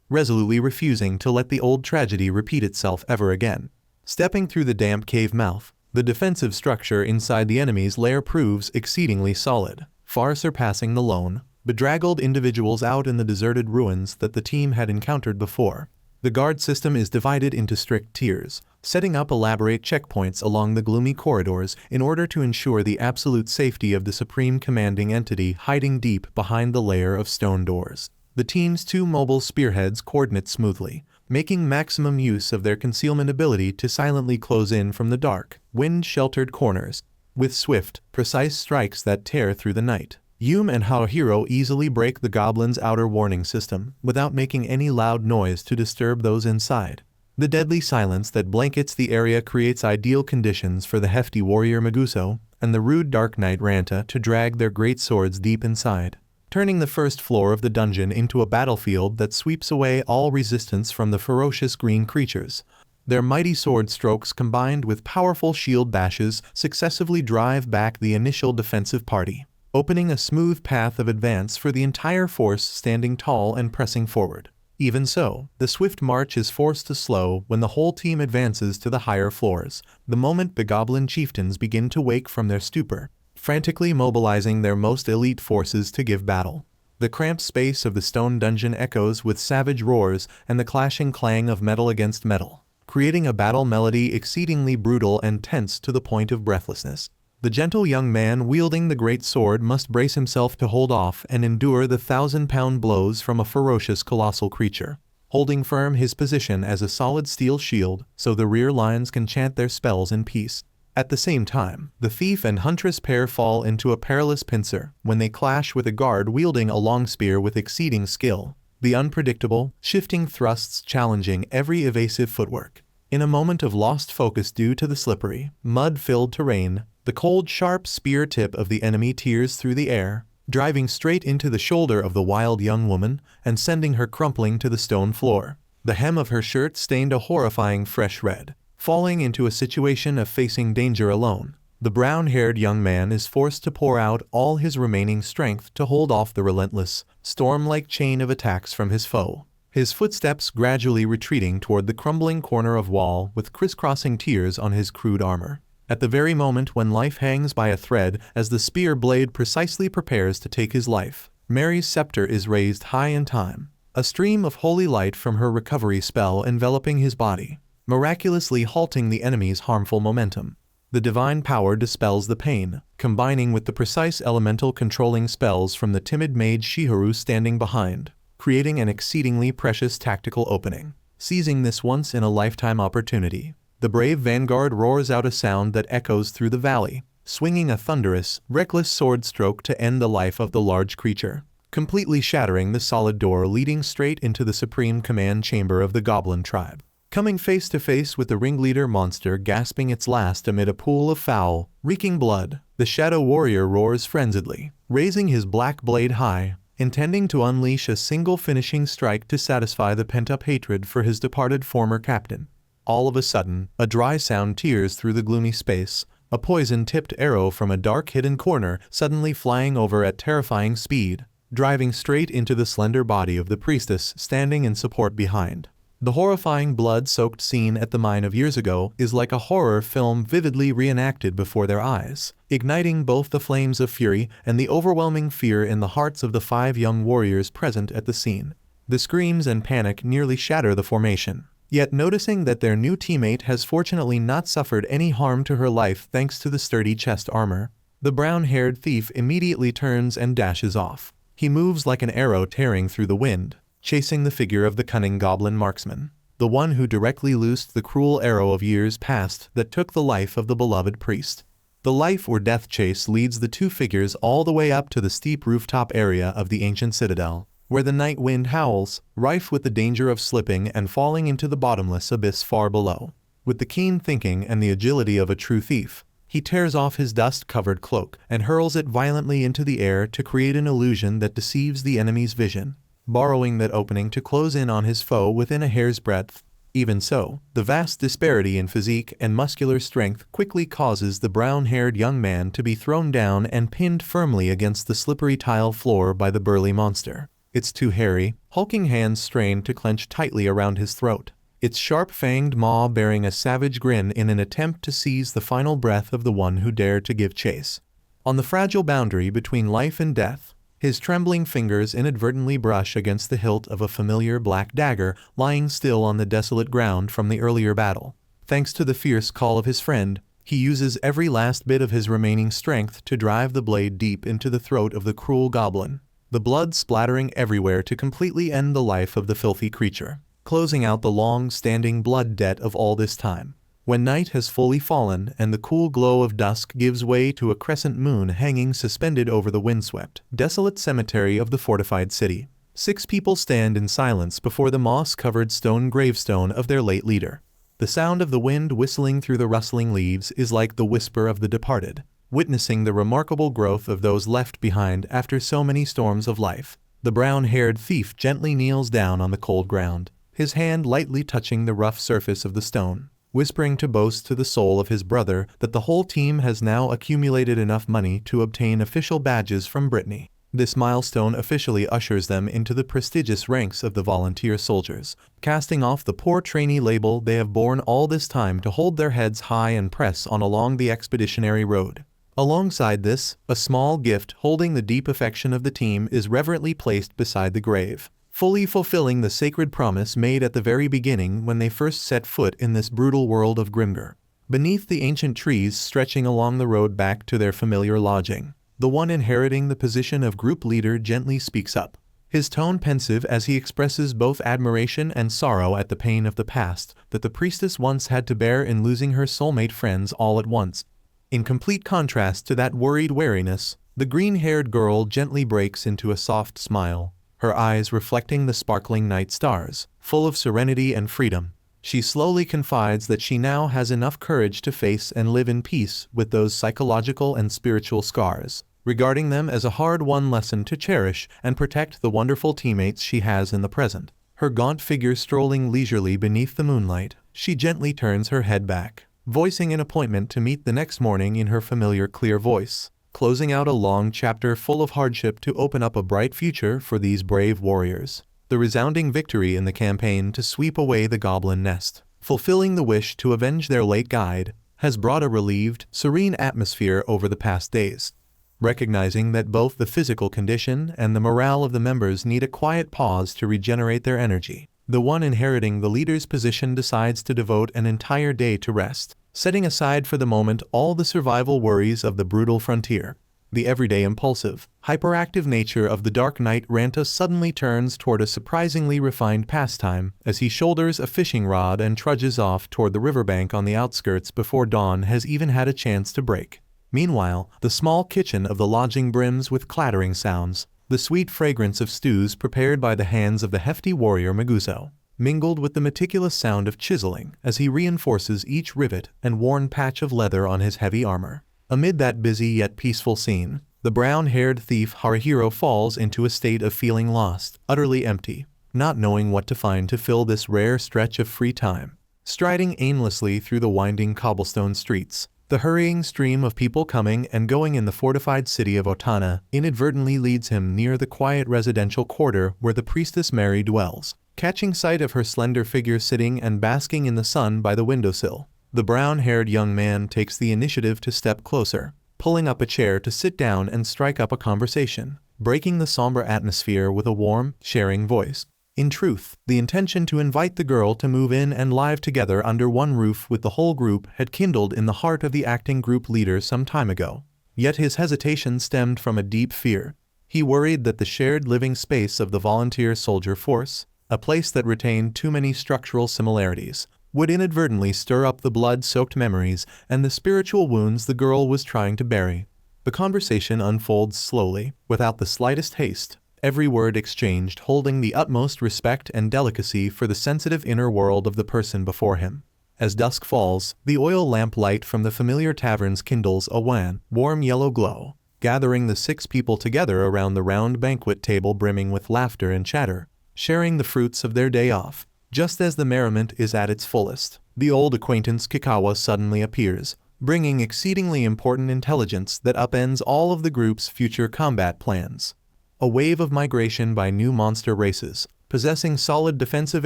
resolutely refusing to let the old tragedy repeat itself ever again. Stepping through the damp cave mouth, the defensive structure inside the enemy's lair proves exceedingly solid, far surpassing the lone, bedraggled individuals out in the deserted ruins that the team had encountered before. The guard system is divided into strict tiers, setting up elaborate checkpoints along the gloomy corridors in order to ensure the absolute safety of the supreme commanding entity hiding deep behind the layer of stone doors. The team's 2 mobile spearheads coordinate smoothly, making maximum use of their concealment ability to silently close in from the dark, wind-sheltered corners. With swift, precise strikes that tear through the night, Yume and Haruhiro easily break the goblin's outer warning system without making any loud noise to disturb those inside. The deadly silence that blankets the area creates ideal conditions for the hefty warrior Maguso and the rude Dark Knight Ranta to drag their great swords deep inside, turning the first floor of the dungeon into a battlefield that sweeps away all resistance from the ferocious green creatures. Their mighty sword strokes combined with powerful shield bashes successively drive back the initial defensive party, opening a smooth path of advance for the entire force standing tall and pressing forward. Even so, the swift march is forced to slow when the whole team advances to the higher floors, the moment the goblin chieftains begin to wake from their stupor, frantically mobilizing their most elite forces to give battle. The cramped space of the stone dungeon echoes with savage roars and the clashing clang of metal against metal, creating a battle melody exceedingly brutal and tense to the point of breathlessness. The gentle young man wielding the great sword must brace himself to hold off and endure the 1,000-pound blows from a ferocious colossal creature, holding firm his position as a solid steel shield so the rear lines can chant their spells in peace. At the same time, the thief and huntress pair fall into a perilous pincer when they clash with a guard wielding a long spear with exceeding skill, the unpredictable, shifting thrusts challenging every evasive footwork. In a moment of lost focus due to the slippery, mud-filled terrain, the cold, sharp spear tip of the enemy tears through the air, driving straight into the shoulder of the wild young woman and sending her crumpling to the stone floor. The hem of her shirt stained a horrifying fresh red. Falling into a situation of facing danger alone, the brown-haired young man is forced to pour out all his remaining strength to hold off the relentless, storm-like chain of attacks from his foe. His footsteps gradually retreating toward the crumbling corner of wall with crisscrossing tears on his crude armor. At the very moment when life hangs by a thread as the spear blade precisely prepares to take his life, Mary's scepter is raised high in time, a stream of holy light from her recovery spell enveloping his body, miraculously halting the enemy's harmful momentum. The divine power dispels the pain, combining with the precise elemental controlling spells from the timid mage Shiharu standing behind, creating an exceedingly precious tactical opening. Seizing this once-in-a-lifetime opportunity, the brave vanguard roars out a sound that echoes through the valley, swinging a thunderous, reckless sword stroke to end the life of the large creature, completely shattering the solid door leading straight into the supreme command chamber of the goblin tribe. Coming face to face with the ringleader monster gasping its last amid a pool of foul, reeking blood, the shadow warrior roars frenziedly, raising his black blade high, intending to unleash a single finishing strike to satisfy the pent-up hatred for his departed former captain. All of a sudden, a dry sound tears through the gloomy space, a poison-tipped arrow from a dark hidden corner suddenly flying over at terrifying speed, driving straight into the slender body of the priestess standing in support behind. The horrifying blood-soaked scene at the mine of years ago is like a horror film vividly reenacted before their eyes, igniting both the flames of fury and the overwhelming fear in the hearts of the 5 young warriors present at the scene. The screams and panic nearly shatter the formation. Yet noticing that their new teammate has fortunately not suffered any harm to her life thanks to the sturdy chest armor, the brown-haired thief immediately turns and dashes off. He moves like an arrow tearing through the wind, chasing the figure of the cunning goblin marksman, the one who directly loosed the cruel arrow of years past that took the life of the beloved priest. The life or death chase leads the two figures all the way up to the steep rooftop area of the ancient citadel, where the night wind howls, rife with the danger of slipping and falling into the bottomless abyss far below. With the keen thinking and the agility of a true thief, he tears off his dust-covered cloak and hurls it violently into the air to create an illusion that deceives the enemy's vision, borrowing that opening to close in on his foe within a hair's breadth. Even so, the vast disparity in physique and muscular strength quickly causes the brown-haired young man to be thrown down and pinned firmly against the slippery tile floor by the burly monster. Its two hairy, hulking hands strain to clench tightly around his throat, its sharp-fanged maw bearing a savage grin in an attempt to seize the final breath of the one who dared to give chase. On the fragile boundary between life and death, his trembling fingers inadvertently brush against the hilt of a familiar black dagger lying still on the desolate ground from the earlier battle. Thanks to the fierce call of his friend, he uses every last bit of his remaining strength to drive the blade deep into the throat of the cruel goblin, the blood splattering everywhere to completely end the life of the filthy creature, closing out the long-standing blood debt of all this time. When night has fully fallen and the cool glow of dusk gives way to a crescent moon hanging suspended over the windswept, desolate cemetery of the fortified city, 6 people stand in silence before the moss-covered stone gravestone of their late leader. The sound of the wind whistling through the rustling leaves is like the whisper of the departed, witnessing the remarkable growth of those left behind after so many storms of life. The brown-haired thief gently kneels down on the cold ground, his hand lightly touching the rough surface of the stone, whispering to boast to the soul of his brother that the whole team has now accumulated enough money to obtain official badges from Brittany. This milestone officially ushers them into the prestigious ranks of the volunteer soldiers, casting off the poor trainee label they have borne all this time to hold their heads high and press on along the expeditionary road. Alongside this, a small gift holding the deep affection of the team is reverently placed beside the grave, fully fulfilling the sacred promise made at the very beginning when they first set foot in this brutal world of Grimgor. Beneath the ancient trees stretching along the road back to their familiar lodging, the one inheriting the position of group leader gently speaks up, his tone pensive as he expresses both admiration and sorrow at the pain of the past that the priestess once had to bear in losing her soulmate friends all at once. In complete contrast to that worried wariness, the green-haired girl gently breaks into a soft smile, her eyes reflecting the sparkling night stars, full of serenity and freedom. She slowly confides that she now has enough courage to face and live in peace with those psychological and spiritual scars, regarding them as a hard-won lesson to cherish and protect the wonderful teammates she has in the present. Her gaunt figure strolling leisurely beneath the moonlight, she gently turns her head back, voicing an appointment to meet the next morning in her familiar clear voice, closing out a long chapter full of hardship to open up a bright future for these brave warriors. The resounding victory in the campaign to sweep away the goblin nest, fulfilling the wish to avenge their late guide, has brought a relieved, serene atmosphere over the past days. Recognizing that both the physical condition and the morale of the members need a quiet pause to regenerate their energy, the one inheriting the leader's position decides to devote an entire day to rest, setting aside for the moment all the survival worries of the brutal frontier. The everyday impulsive, hyperactive nature of the Dark Knight Ranta suddenly turns toward a surprisingly refined pastime as he shoulders a fishing rod and trudges off toward the riverbank on the outskirts before dawn has even had a chance to break. Meanwhile, the small kitchen of the lodging brims with clattering sounds, the sweet fragrance of stews prepared by the hands of the hefty warrior Maguso, mingled with the meticulous sound of chiseling as he reinforces each rivet and worn patch of leather on his heavy armor. Amid that busy yet peaceful scene, the brown-haired thief Haruhiro falls into a state of feeling lost, utterly empty, not knowing what to find to fill this rare stretch of free time. Striding aimlessly through the winding cobblestone streets, the hurrying stream of people coming and going in the fortified city of Otana inadvertently leads him near the quiet residential quarter where the priestess Mary dwells. Catching sight of her slender figure sitting and basking in the sun by the windowsill, the brown-haired young man takes the initiative to step closer, pulling up a chair to sit down and strike up a conversation, breaking the somber atmosphere with a warm, sharing voice. In truth, the intention to invite the girl to move in and live together under one roof with the whole group had kindled in the heart of the acting group leader some time ago. Yet his hesitation stemmed from a deep fear. He worried that the shared living space of the volunteer soldier force, a place that retained too many structural similarities, would inadvertently stir up the blood-soaked memories and the spiritual wounds the girl was trying to bury. The conversation unfolds slowly, without the slightest haste, every word exchanged holding the utmost respect and delicacy for the sensitive inner world of the person before him. As dusk falls, the oil lamp light from the familiar taverns kindles a wan, warm yellow glow, gathering the 6 people together around the round banquet table brimming with laughter and chatter, sharing the fruits of their day off. Just as the merriment is at its fullest, the old acquaintance Kikawa suddenly appears, bringing exceedingly important intelligence that upends all of the group's future combat plans. A wave of migration by new monster races, possessing solid defensive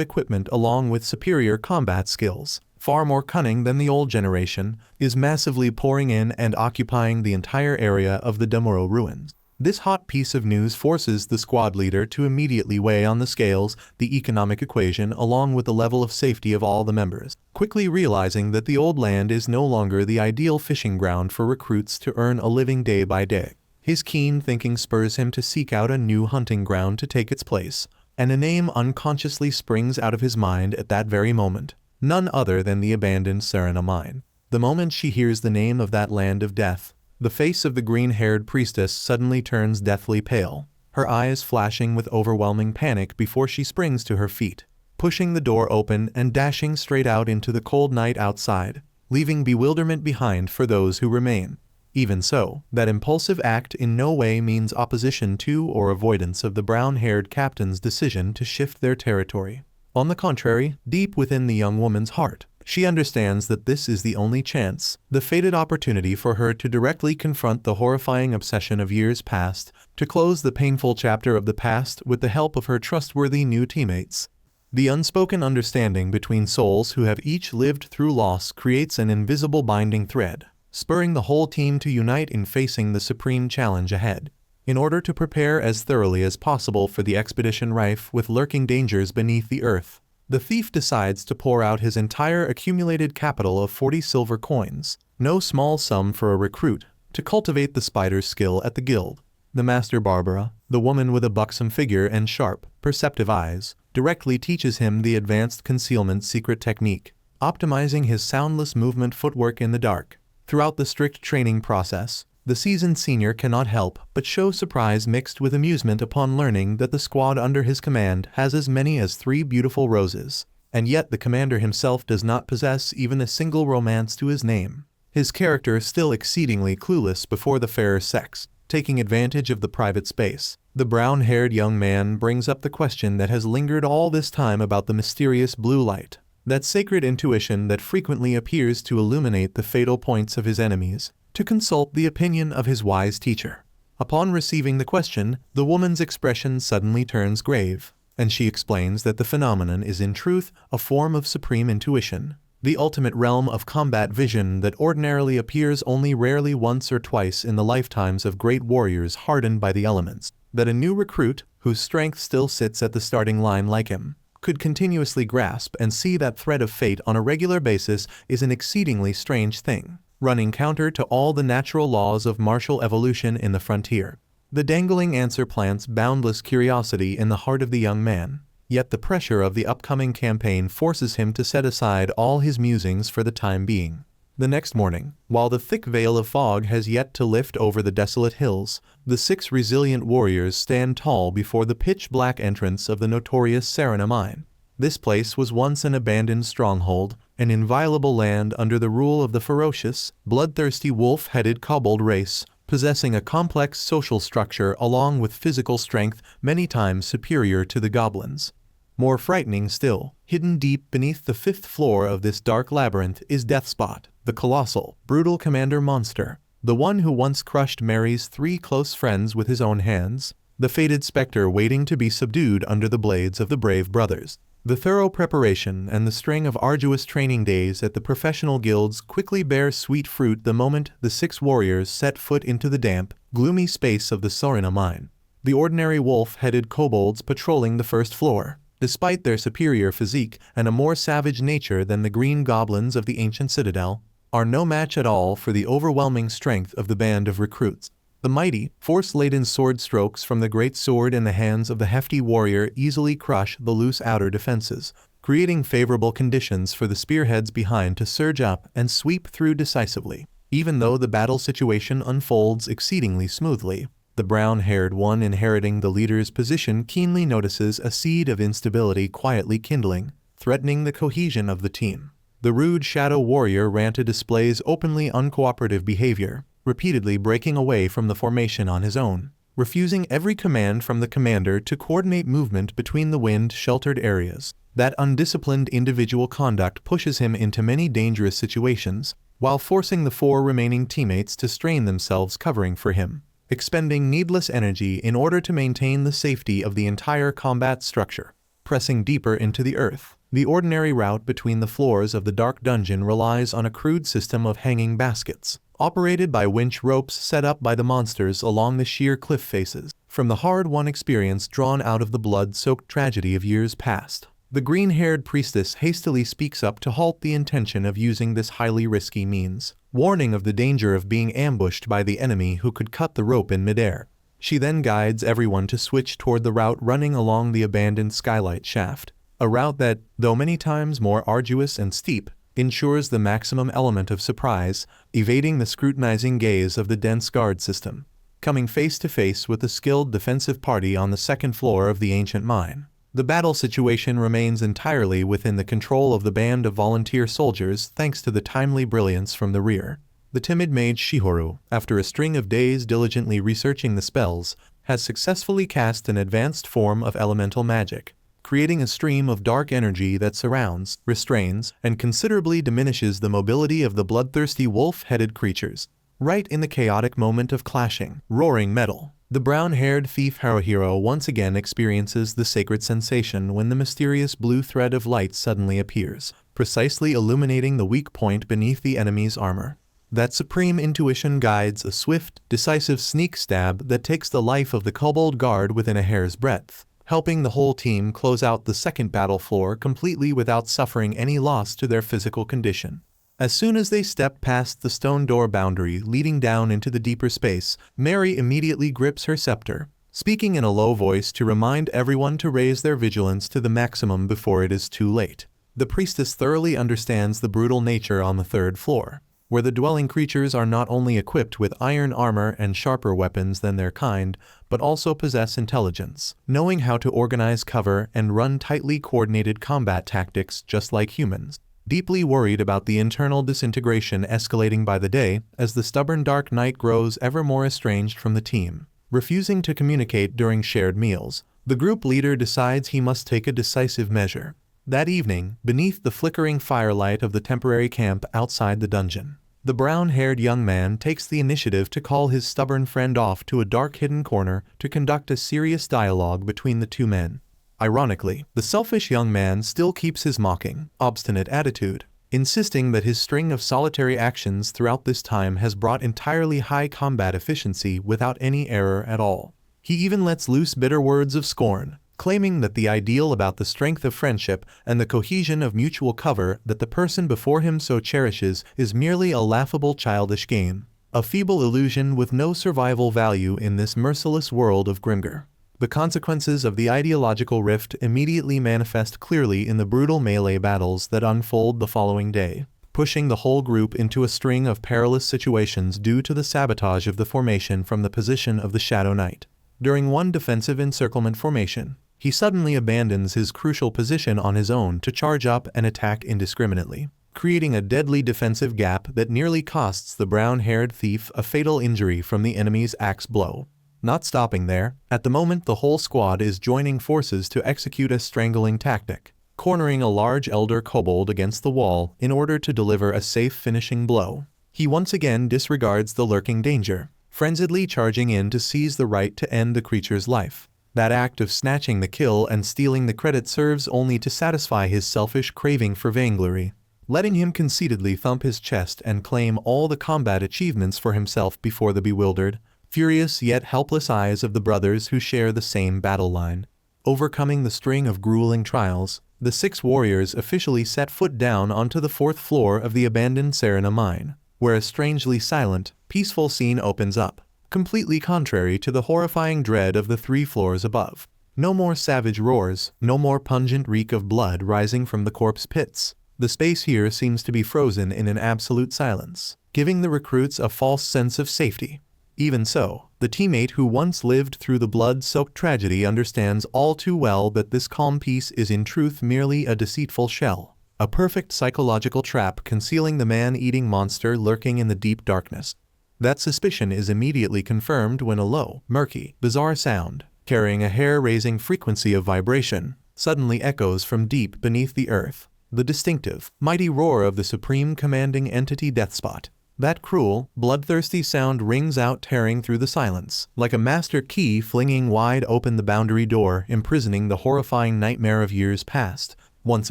equipment along with superior combat skills, far more cunning than the old generation, is massively pouring in and occupying the entire area of the Demuro ruins. This hot piece of news forces the squad leader to immediately weigh on the scales the economic equation along with the level of safety of all the members, quickly realizing that the old land is no longer the ideal fishing ground for recruits to earn a living day by day. His keen thinking spurs him to seek out a new hunting ground to take its place, and a name unconsciously springs out of his mind at that very moment, none other than the abandoned Serena mine. The moment she hears the name of that land of death, the face of the green-haired priestess suddenly turns deathly pale, her eyes flashing with overwhelming panic before she springs to her feet, pushing the door open and dashing straight out into the cold night outside, leaving bewilderment behind for those who remain. Even so, that impulsive act in no way means opposition to or avoidance of the brown-haired captain's decision to shift their territory. On the contrary, deep within the young woman's heart, she understands that this is the only chance, the fated opportunity for her to directly confront the horrifying obsession of years past, to close the painful chapter of the past with the help of her trustworthy new teammates. The unspoken understanding between souls who have each lived through loss creates an invisible binding thread, spurring the whole team to unite in facing the supreme challenge ahead. In order to prepare as thoroughly as possible for the expedition rife with lurking dangers beneath the earth, the thief decides to pour out his entire accumulated capital of 40 silver coins, no small sum for a recruit, to cultivate the spider's skill at the guild. The master Barbara, the woman with a buxom figure and sharp, perceptive eyes, directly teaches him the advanced concealment secret technique, optimizing his soundless movement footwork in the dark. Throughout the strict training process, the seasoned senior cannot help but show surprise mixed with amusement upon learning that the squad under his command has as many as 3 beautiful roses, and yet the commander himself does not possess even a single romance to his name. His character still exceedingly clueless before the fairer sex, taking advantage of the private space. The brown-haired young man brings up the question that has lingered all this time about the mysterious blue light, that sacred intuition that frequently appears to illuminate the fatal points of his enemies, to consult the opinion of his wise teacher. Upon receiving the question, the woman's expression suddenly turns grave, and she explains that the phenomenon is in truth a form of supreme intuition, the ultimate realm of combat vision that ordinarily appears only rarely once or twice in the lifetimes of great warriors hardened by the elements, that a new recruit, whose strength still sits at the starting line like him, could continuously grasp and see that thread of fate on a regular basis is an exceedingly strange thing, running counter to all the natural laws of martial evolution in the frontier. The dangling answer plants boundless curiosity in the heart of the young man. Yet the pressure of the upcoming campaign forces him to set aside all his musings for the time being. The next morning, while the thick veil of fog has yet to lift over the desolate hills, the 6 resilient warriors stand tall before the pitch-black entrance of the notorious Sarana mine. This place was once an abandoned stronghold, an inviolable land under the rule of the ferocious, bloodthirsty wolf-headed kobold race, possessing a complex social structure along with physical strength many times superior to the goblins. More frightening still, hidden deep beneath the 5th floor of this dark labyrinth is Deathspot, the colossal, brutal commander monster, the one who once crushed Mary's 3 close friends with his own hands, the fated specter waiting to be subdued under the blades of the brave brothers. The thorough preparation and the string of arduous training days at the professional guilds quickly bear sweet fruit the moment the 6 warriors set foot into the damp, gloomy space of the Sarana mine. The ordinary wolf-headed kobolds patrolling the 1st floor, despite their superior physique and a more savage nature than the green goblins of the ancient citadel, are no match at all for the overwhelming strength of the band of recruits. The mighty, force-laden sword strokes from the great sword in the hands of the hefty warrior easily crush the loose outer defenses, creating favorable conditions for the spearheads behind to surge up and sweep through decisively. Even though the battle situation unfolds exceedingly smoothly, the brown-haired one inheriting the leader's position keenly notices a seed of instability quietly kindling, threatening the cohesion of the team. The rude shadow warrior Ranta displays openly uncooperative behavior, repeatedly breaking away from the formation on his own, refusing every command from the commander to coordinate movement between the wind-sheltered areas. That undisciplined individual conduct pushes him into many dangerous situations, while forcing the 4 remaining teammates to strain themselves covering for him, expending needless energy in order to maintain the safety of the entire combat structure. Pressing deeper into the earth, the ordinary route between the floors of the dark dungeon relies on a crude system of hanging baskets, operated by winch ropes set up by the monsters along the sheer cliff faces. From the hard-won experience drawn out of the blood-soaked tragedy of years past, the green-haired priestess hastily speaks up to halt the intention of using this highly risky means, warning of the danger of being ambushed by the enemy who could cut the rope in midair. She then guides everyone to switch toward the route running along the abandoned skylight shaft, a route that, though many times more arduous and steep, ensures the maximum element of surprise, evading the scrutinizing gaze of the dense guard system. Coming face to face with the skilled defensive party on the 2nd floor of the ancient mine, the battle situation remains entirely within the control of the band of volunteer soldiers thanks to the timely brilliance from the rear. The timid mage Shihoru, after a string of days diligently researching the spells, has successfully cast an advanced form of elemental magic, creating a stream of dark energy that surrounds, restrains, and considerably diminishes the mobility of the bloodthirsty wolf-headed creatures. Right in the chaotic moment of clashing, roaring metal, the brown-haired thief Haruhiro once again experiences the sacred sensation when the mysterious blue thread of light suddenly appears, precisely illuminating the weak point beneath the enemy's armor. That supreme intuition guides a swift, decisive sneak stab that takes the life of the kobold guard within a hair's breadth, helping the whole team close out the 2nd battle floor completely without suffering any loss to their physical condition. As soon as they step past the stone door boundary leading down into the deeper space, Mary immediately grips her scepter, speaking in a low voice to remind everyone to raise their vigilance to the maximum before it is too late. The priestess thoroughly understands the brutal nature on the 3rd floor, where the dwelling creatures are not only equipped with iron armor and sharper weapons than their kind, but also possess intelligence, knowing how to organize cover and run tightly coordinated combat tactics just like humans. Deeply worried about the internal disintegration escalating by the day as the stubborn Dark Knight grows ever more estranged from the team, refusing to communicate during shared meals, the group leader decides he must take a decisive measure. That evening, beneath the flickering firelight of the temporary camp outside the dungeon, the brown-haired young man takes the initiative to call his stubborn friend off to a dark hidden corner to conduct a serious dialogue between the 2 men. Ironically, the selfish young man still keeps his mocking, obstinate attitude, insisting that his string of solitary actions throughout this time has brought entirely high combat efficiency without any error at all. He even lets loose bitter words of scorn, claiming that the ideal about the strength of friendship and the cohesion of mutual cover that the person before him so cherishes is merely a laughable childish game, a feeble illusion with no survival value in this merciless world of Grimgor. The consequences of the ideological rift immediately manifest clearly in the brutal melee battles that unfold the following day, pushing the whole group into a string of perilous situations due to the sabotage of the formation from the position of the Shadow Knight. During one defensive encirclement formation, he suddenly abandons his crucial position on his own to charge up and attack indiscriminately, creating a deadly defensive gap that nearly costs the brown-haired thief a fatal injury from the enemy's axe blow. Not stopping there, at the moment the whole squad is joining forces to execute a strangling tactic, cornering a large elder kobold against the wall in order to deliver a safe finishing blow. He once again disregards the lurking danger, frenziedly charging in to seize the right to end the creature's life. That act of snatching the kill and stealing the credit serves only to satisfy his selfish craving for vainglory, letting him conceitedly thump his chest and claim all the combat achievements for himself before the bewildered, furious yet helpless eyes of the brothers who share the same battle line. Overcoming the string of grueling trials, the 6 warriors officially set foot down onto the 4th floor of the abandoned Serena mine, where a strangely silent, peaceful scene opens up, completely contrary to the horrifying dread of the 3 floors above. No more savage roars, no more pungent reek of blood rising from the corpse pits. The space here seems to be frozen in an absolute silence, giving the recruits a false sense of safety. Even so, the teammate who once lived through the blood-soaked tragedy understands all too well that this calm peace is in truth merely a deceitful shell, a perfect psychological trap concealing the man-eating monster lurking in the deep darkness. That suspicion is immediately confirmed when a low, murky, bizarre sound, carrying a hair-raising frequency of vibration, suddenly echoes from deep beneath the earth, the distinctive, mighty roar of the supreme commanding entity Deathspot. That cruel, bloodthirsty sound rings out tearing through the silence, like a master key flinging wide open the boundary door imprisoning the horrifying nightmare of years past, once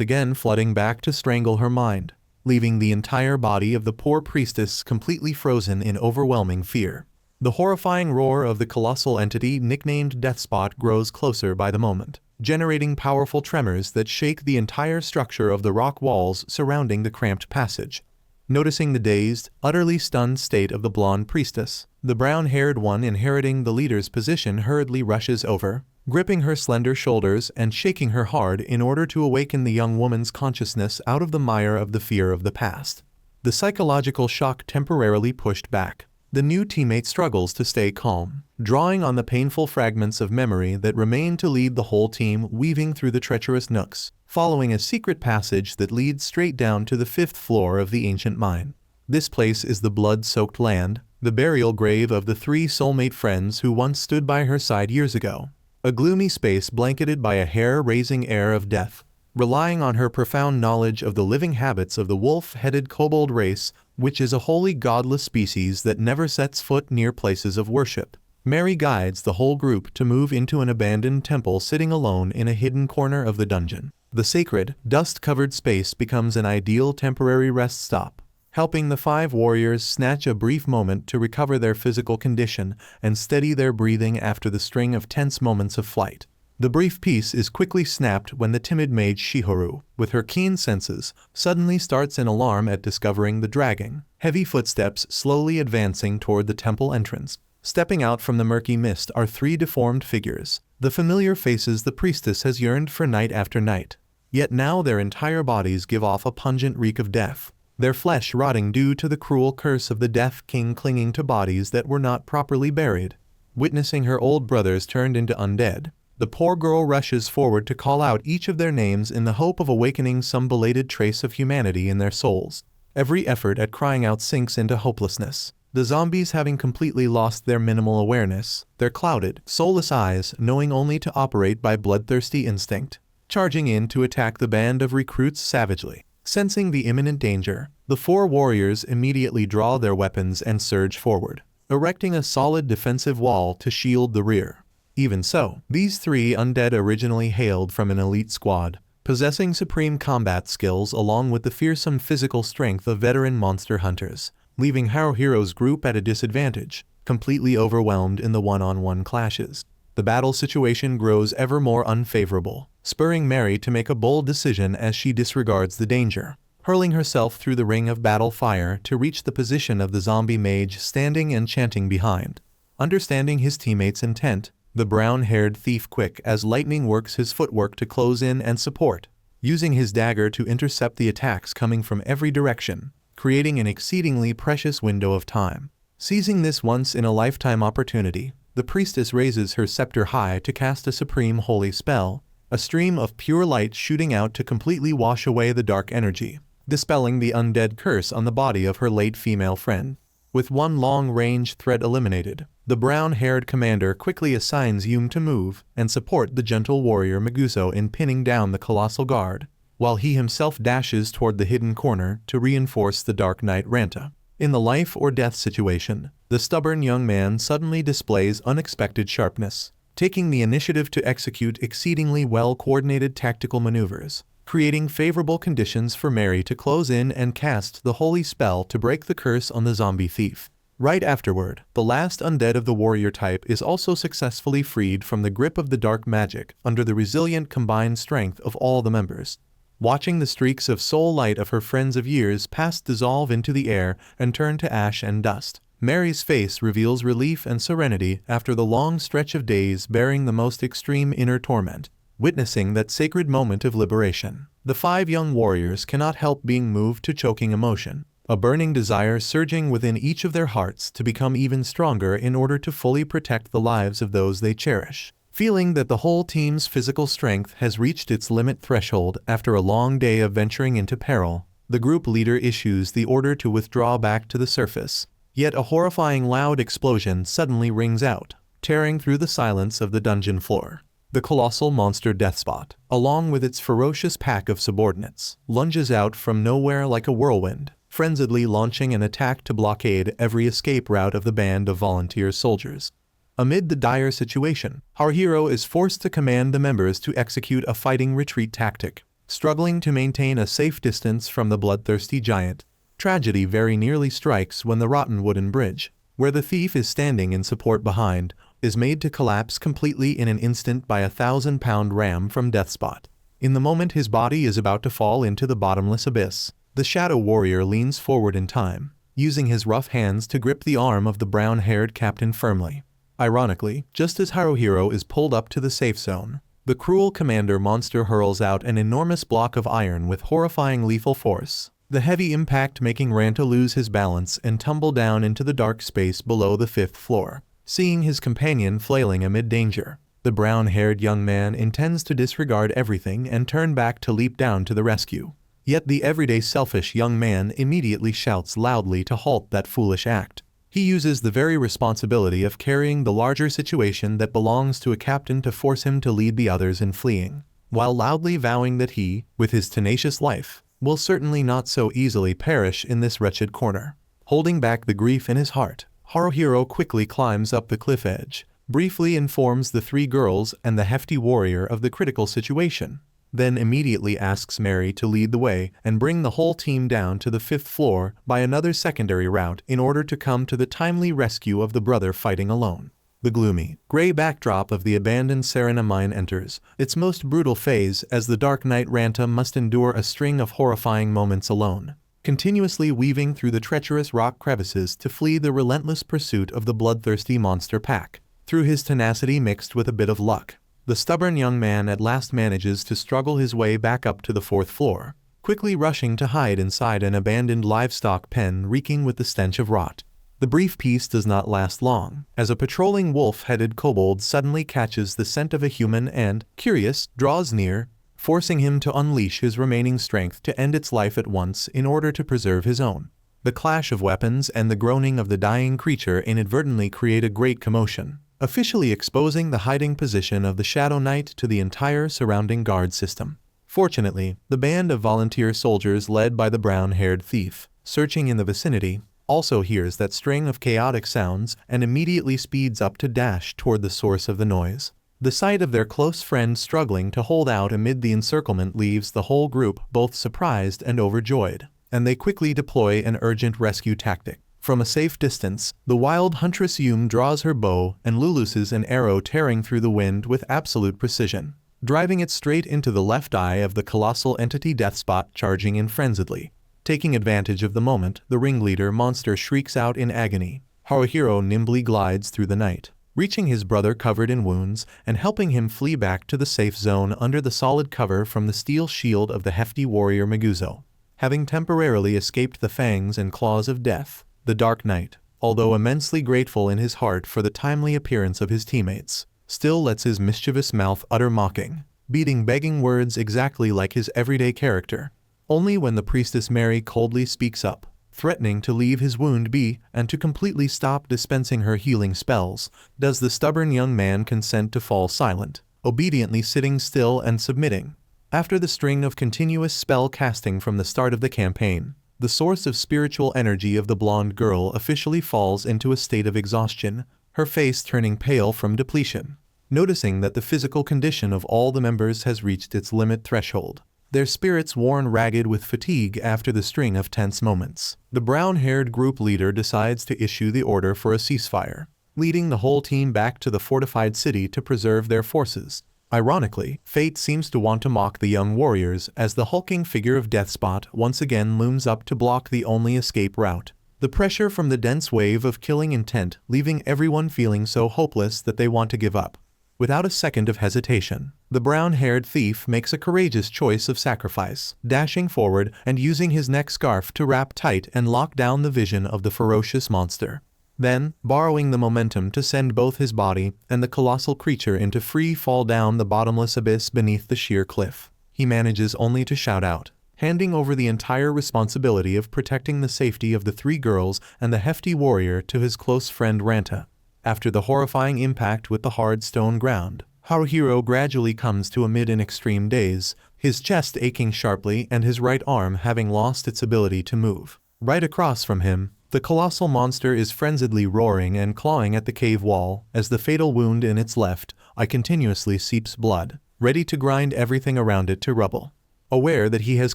again flooding back to strangle her mind, leaving the entire body of the poor priestess completely frozen in overwhelming fear. The horrifying roar of the colossal entity nicknamed Deathspot grows closer by the moment, generating powerful tremors that shake the entire structure of the rock walls surrounding the cramped passage. Noticing the dazed, utterly stunned state of the blonde priestess, the brown-haired one inheriting the leader's position hurriedly rushes over, gripping her slender shoulders and shaking her hard in order to awaken the young woman's consciousness out of the mire of the fear of the past. The psychological shock temporarily pushed back, the new teammate struggles to stay calm, drawing on the painful fragments of memory that remain to lead the whole team weaving through the treacherous nooks, following a secret passage that leads straight down to the 5th floor of the ancient mine. This place is the blood-soaked land, the burial grave of the 3 soulmate friends who once stood by her side years ago, a gloomy space blanketed by a hair-raising air of death. Relying on her profound knowledge of the living habits of the wolf-headed kobold race, which is a wholly godless species that never sets foot near places of worship, Mary guides the whole group to move into an abandoned temple sitting alone in a hidden corner of the dungeon. The sacred, dust-covered space becomes an ideal temporary rest stop, helping the 5 warriors snatch a brief moment to recover their physical condition and steady their breathing after the string of tense moments of flight. The brief peace is quickly snapped when the timid mage Shihoru, with her keen senses, suddenly starts in alarm at discovering the dragging, heavy footsteps slowly advancing toward the temple entrance. Stepping out from the murky mist are 3 deformed figures, the familiar faces the priestess has yearned for night after night. Yet now their entire bodies give off a pungent reek of death, their flesh rotting due to the cruel curse of the Death King clinging to bodies that were not properly buried. Witnessing her old brothers turned into undead, the poor girl rushes forward to call out each of their names in the hope of awakening some belated trace of humanity in their souls. Every effort at crying out sinks into hopelessness, the zombies having completely lost their minimal awareness, their clouded, soulless eyes knowing only to operate by bloodthirsty instinct, charging in to attack the band of recruits savagely. Sensing the imminent danger, the 4 warriors immediately draw their weapons and surge forward, erecting a solid defensive wall to shield the rear. Even so, these 3 undead originally hailed from an elite squad, possessing supreme combat skills along with the fearsome physical strength of veteran monster hunters, leaving Haruhiro's group at a disadvantage, completely overwhelmed in the one-on-one clashes. The battle situation grows ever more unfavorable, spurring Mary to make a bold decision as she disregards the danger, hurling herself through the ring of battle fire to reach the position of the zombie mage standing and chanting behind. Understanding his teammates' intent, the brown-haired thief quick as lightning works his footwork to close in and support, using his dagger to intercept the attacks coming from every direction, creating an exceedingly precious window of time. Seizing this once-in-a-lifetime opportunity, the priestess raises her scepter high to cast a supreme holy spell, a stream of pure light shooting out to completely wash away the dark energy, dispelling the undead curse on the body of her late female friend. With one long-range threat eliminated, the brown-haired commander quickly assigns Yume to move and support the gentle warrior Maguso in pinning down the colossal guard, while he himself dashes toward the hidden corner to reinforce the Dark Knight Ranta. In the life-or-death situation, the stubborn young man suddenly displays unexpected sharpness, taking the initiative to execute exceedingly well-coordinated tactical maneuvers, creating favorable conditions for Mary to close in and cast the holy spell to break the curse on the zombie thief. Right afterward, the last undead of the warrior type is also successfully freed from the grip of the dark magic under the resilient combined strength of all the members. Watching the streaks of soul light of her friends of years past dissolve into the air and turn to ash and dust, Mary's face reveals relief and serenity after the long stretch of days bearing the most extreme inner torment. Witnessing that sacred moment of liberation, the 5 young warriors cannot help being moved to choking emotion, a burning desire surging within each of their hearts to become even stronger in order to fully protect the lives of those they cherish. Feeling that the whole team's physical strength has reached its limit threshold after a long day of venturing into peril, the group leader issues the order to withdraw back to the surface. Yet a horrifying loud explosion suddenly rings out, tearing through the silence of the dungeon floor. The colossal monster Deathspot, along with its ferocious pack of subordinates, lunges out from nowhere like a whirlwind, frenziedly launching an attack to blockade every escape route of the band of volunteer soldiers. Amid the dire situation, Haruhiro is forced to command the members to execute a fighting retreat tactic, struggling to maintain a safe distance from the bloodthirsty giant. Tragedy very nearly strikes when the rotten wooden bridge, where the thief is standing in support behind, is made to collapse completely in an instant by a 1,000-pound ram from Deathspot. In the moment his body is about to fall into the bottomless abyss, the Shadow Warrior leans forward in time, using his rough hands to grip the arm of the brown-haired captain firmly. Ironically, just as Haruhiro is pulled up to the safe zone, the cruel commander monster hurls out an enormous block of iron with horrifying lethal force, the heavy impact making Ranta lose his balance and tumble down into the dark space below the 5th floor. Seeing his companion flailing amid danger, the brown-haired young man intends to disregard everything and turn back to leap down to the rescue. Yet the everyday selfish young man immediately shouts loudly to halt that foolish act. He uses the very responsibility of carrying the larger situation that belongs to a captain to force him to lead the others in fleeing, while loudly vowing that he, with his tenacious life, will certainly not so easily perish in this wretched corner. Holding back the grief in his heart, Haruhiro quickly climbs up the cliff edge, briefly informs the 3 girls and the hefty warrior of the critical situation, then immediately asks Mary to lead the way and bring the whole team down to the 5th floor by another secondary route in order to come to the timely rescue of the brother fighting alone. The gloomy, gray backdrop of the abandoned Serena mine enters its most brutal phase as the Dark Knight Ranta must endure a string of horrifying moments alone, continuously weaving through the treacherous rock crevices to flee the relentless pursuit of the bloodthirsty monster pack. Through his tenacity mixed with a bit of luck, the stubborn young man at last manages to struggle his way back up to the 4th floor, quickly rushing to hide inside an abandoned livestock pen reeking with the stench of rot. The brief peace does not last long, as a patrolling wolf-headed kobold suddenly catches the scent of a human and, curious, draws near, forcing him to unleash his remaining strength to end its life at once in order to preserve his own. The clash of weapons and the groaning of the dying creature inadvertently create a great commotion, officially exposing the hiding position of the Shadow Knight to the entire surrounding guard system. Fortunately, the band of volunteer soldiers led by the brown-haired thief, searching in the vicinity, also hears that string of chaotic sounds and immediately speeds up to dash toward the source of the noise. The sight of their close friend struggling to hold out amid the encirclement leaves the whole group both surprised and overjoyed, and they quickly deploy an urgent rescue tactic. From a safe distance, the wild huntress Yum draws her bow and looses an arrow tearing through the wind with absolute precision, driving it straight into the left eye of the colossal entity Deathspot charging in frenziedly. Taking advantage of the moment, the ringleader monster shrieks out in agony. Haruhiro nimbly glides through the night, reaching his brother covered in wounds and helping him flee back to the safe zone under the solid cover from the steel shield of the hefty warrior Meguzo. Having temporarily escaped the fangs and claws of death, the Dark Knight, although immensely grateful in his heart for the timely appearance of his teammates, still lets his mischievous mouth utter mocking, begging words exactly like his everyday character. Only when the priestess Mary coldly speaks up, threatening to leave his wound be and to completely stop dispensing her healing spells, does the stubborn young man consent to fall silent, obediently sitting still and submitting. After the string of continuous spell casting from the start of the campaign, the source of spiritual energy of the blonde girl officially falls into a state of exhaustion, her face turning pale from depletion. Noticing that the physical condition of all the members has reached its limit threshold, their spirits worn ragged with fatigue after the string of tense moments, the brown-haired group leader decides to issue the order for a ceasefire, leading the whole team back to the fortified city to preserve their forces. Ironically, fate seems to want to mock the young warriors as the hulking figure of Deathspot once again looms up to block the only escape route. The pressure from the dense wave of killing intent leaving everyone feeling so hopeless that they want to give up. Without a second of hesitation, the brown-haired thief makes a courageous choice of sacrifice, dashing forward and using his neck scarf to wrap tight and lock down the vision of the ferocious monster. Then, borrowing the momentum to send both his body and the colossal creature into free fall down the bottomless abyss beneath the sheer cliff, he manages only to shout out, handing over the entire responsibility of protecting the safety of the three girls and the hefty warrior to his close friend Ranta. After the horrifying impact with the hard stone ground, Haruhiro gradually comes to amid an extreme daze, his chest aching sharply and his right arm having lost its ability to move. Right across from him, the colossal monster is frenziedly roaring and clawing at the cave wall as the fatal wound in its left eye continuously seeps blood, ready to grind everything around it to rubble. Aware that he has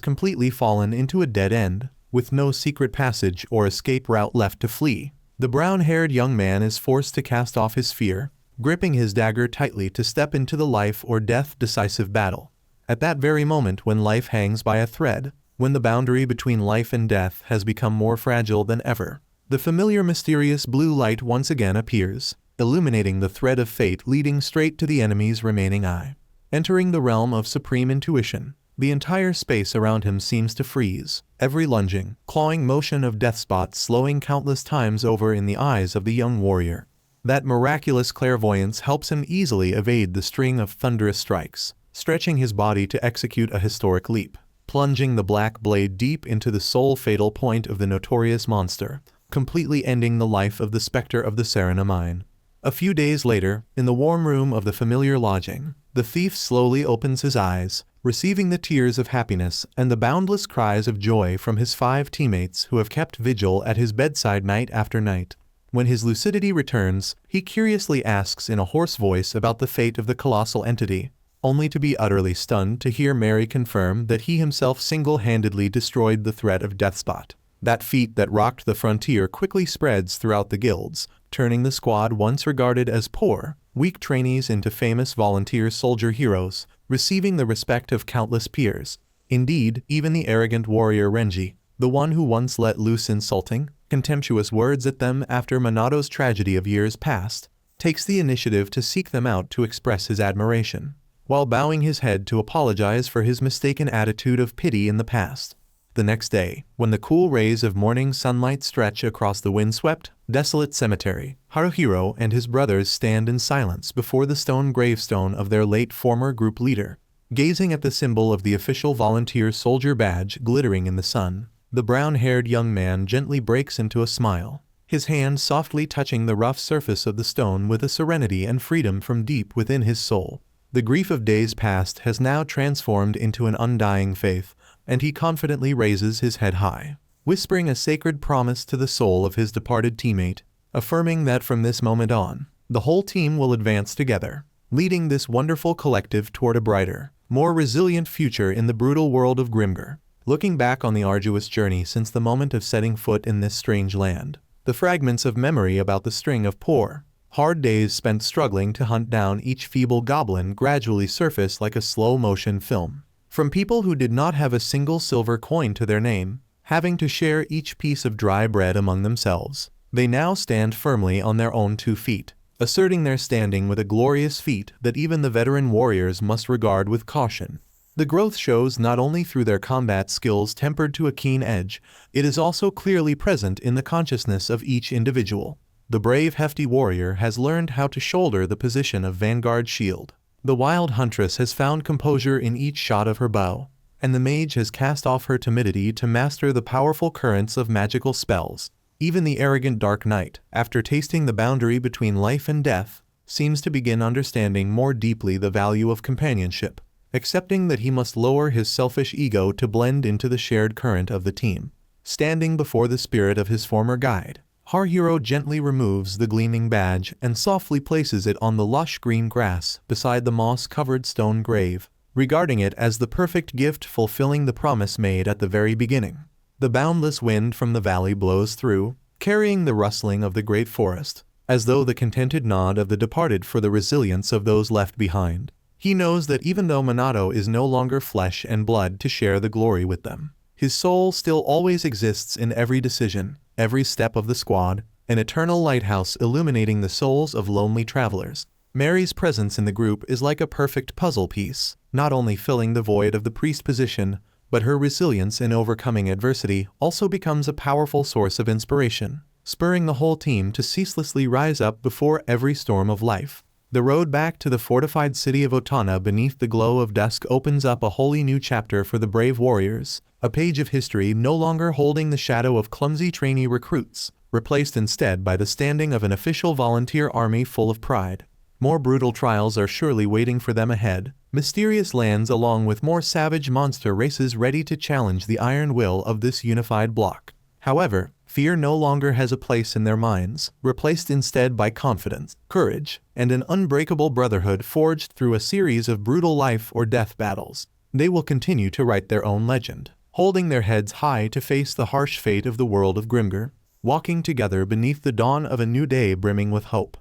completely fallen into a dead end, with no secret passage or escape route left to flee, the brown-haired young man is forced to cast off his fear, gripping his dagger tightly to step into the life-or-death decisive battle. At that very moment when life hangs by a thread, when the boundary between life and death has become more fragile than ever, the familiar mysterious blue light once again appears, illuminating the thread of fate leading straight to the enemy's remaining eye. Entering the realm of supreme intuition, the entire space around him seems to freeze, every lunging, clawing motion of Deathspot slowing countless times over in the eyes of the young warrior. That miraculous clairvoyance helps him easily evade the string of thunderous strikes, stretching his body to execute a historic leap, plunging the black blade deep into the sole fatal point of the notorious monster, completely ending the life of the specter of the Serena mine. A few days later, in the warm room of the familiar lodging, the thief slowly opens his eyes, receiving the tears of happiness and the boundless cries of joy from his 5 teammates who have kept vigil at his bedside night after night. When his lucidity returns, he curiously asks in a hoarse voice about the fate of the colossal entity, only to be utterly stunned to hear Mary confirm that he himself single-handedly destroyed the threat of Deathspot. That feat that rocked the frontier quickly spreads throughout the guilds, turning the squad once regarded as poor, weak trainees into famous volunteer soldier heroes, receiving the respect of countless peers. Indeed, even the arrogant warrior Renji, the one who once let loose insulting, contemptuous words at them after Minato's tragedy of years past, takes the initiative to seek them out to express his admiration, while bowing his head to apologize for his mistaken attitude of pity in the past. The next day, when the cool rays of morning sunlight stretch across the windswept, desolate cemetery, Haruhiro and his brothers stand in silence before the stone gravestone of their late former group leader, gazing at the symbol of the official volunteer soldier badge glittering in the sun. The brown-haired young man gently breaks into a smile, his hand softly touching the rough surface of the stone with a serenity and freedom from deep within his soul. The grief of days past has now transformed into an undying faith, and he confidently raises his head high, whispering a sacred promise to the soul of his departed teammate, affirming that from this moment on, the whole team will advance together, leading this wonderful collective toward a brighter, more resilient future in the brutal world of Grimgor. Looking back on the arduous journey since the moment of setting foot in this strange land, the fragments of memory about the string of poor, hard days spent struggling to hunt down each feeble goblin gradually surface like a slow-motion film. From people who did not have a single silver coin to their name, having to share each piece of dry bread among themselves, they now stand firmly on their own 2 feet, asserting their standing with a glorious feat that even the veteran warriors must regard with caution. The growth shows not only through their combat skills tempered to a keen edge, it is also clearly present in the consciousness of each individual. The brave hefty warrior has learned how to shoulder the position of vanguard shield. The wild huntress has found composure in each shot of her bow, and the mage has cast off her timidity to master the powerful currents of magical spells. Even the arrogant dark knight, after tasting the boundary between life and death, seems to begin understanding more deeply the value of companionship, accepting that he must lower his selfish ego to blend into the shared current of the team. Standing before the spirit of his former guide, our hero gently removes the gleaming badge and softly places it on the lush green grass beside the moss-covered stone grave, regarding it as the perfect gift fulfilling the promise made at the very beginning. The boundless wind from the valley blows through, carrying the rustling of the great forest, as though the contented nod of the departed for the resilience of those left behind. He knows that even though Minato is no longer flesh and blood to share the glory with them, his soul still always exists in every decision, every step of the squad, an eternal lighthouse illuminating the souls of lonely travelers. Mary's presence in the group is like a perfect puzzle piece, not only filling the void of the priest position, but her resilience in overcoming adversity also becomes a powerful source of inspiration, spurring the whole team to ceaselessly rise up before every storm of life. The road back to the fortified city of Otana beneath the glow of dusk opens up a wholly new chapter for the brave warriors, a page of history no longer holding the shadow of clumsy trainee recruits, replaced instead by the standing of an official volunteer army full of pride. More brutal trials are surely waiting for them ahead, mysterious lands along with more savage monster races ready to challenge the iron will of this unified bloc. However, fear no longer has a place in their minds, replaced instead by confidence, courage, and an unbreakable brotherhood forged through a series of brutal life or death battles. They will continue to write their own legend, holding their heads high to face the harsh fate of the world of Grimgor, walking together beneath the dawn of a new day brimming with hope.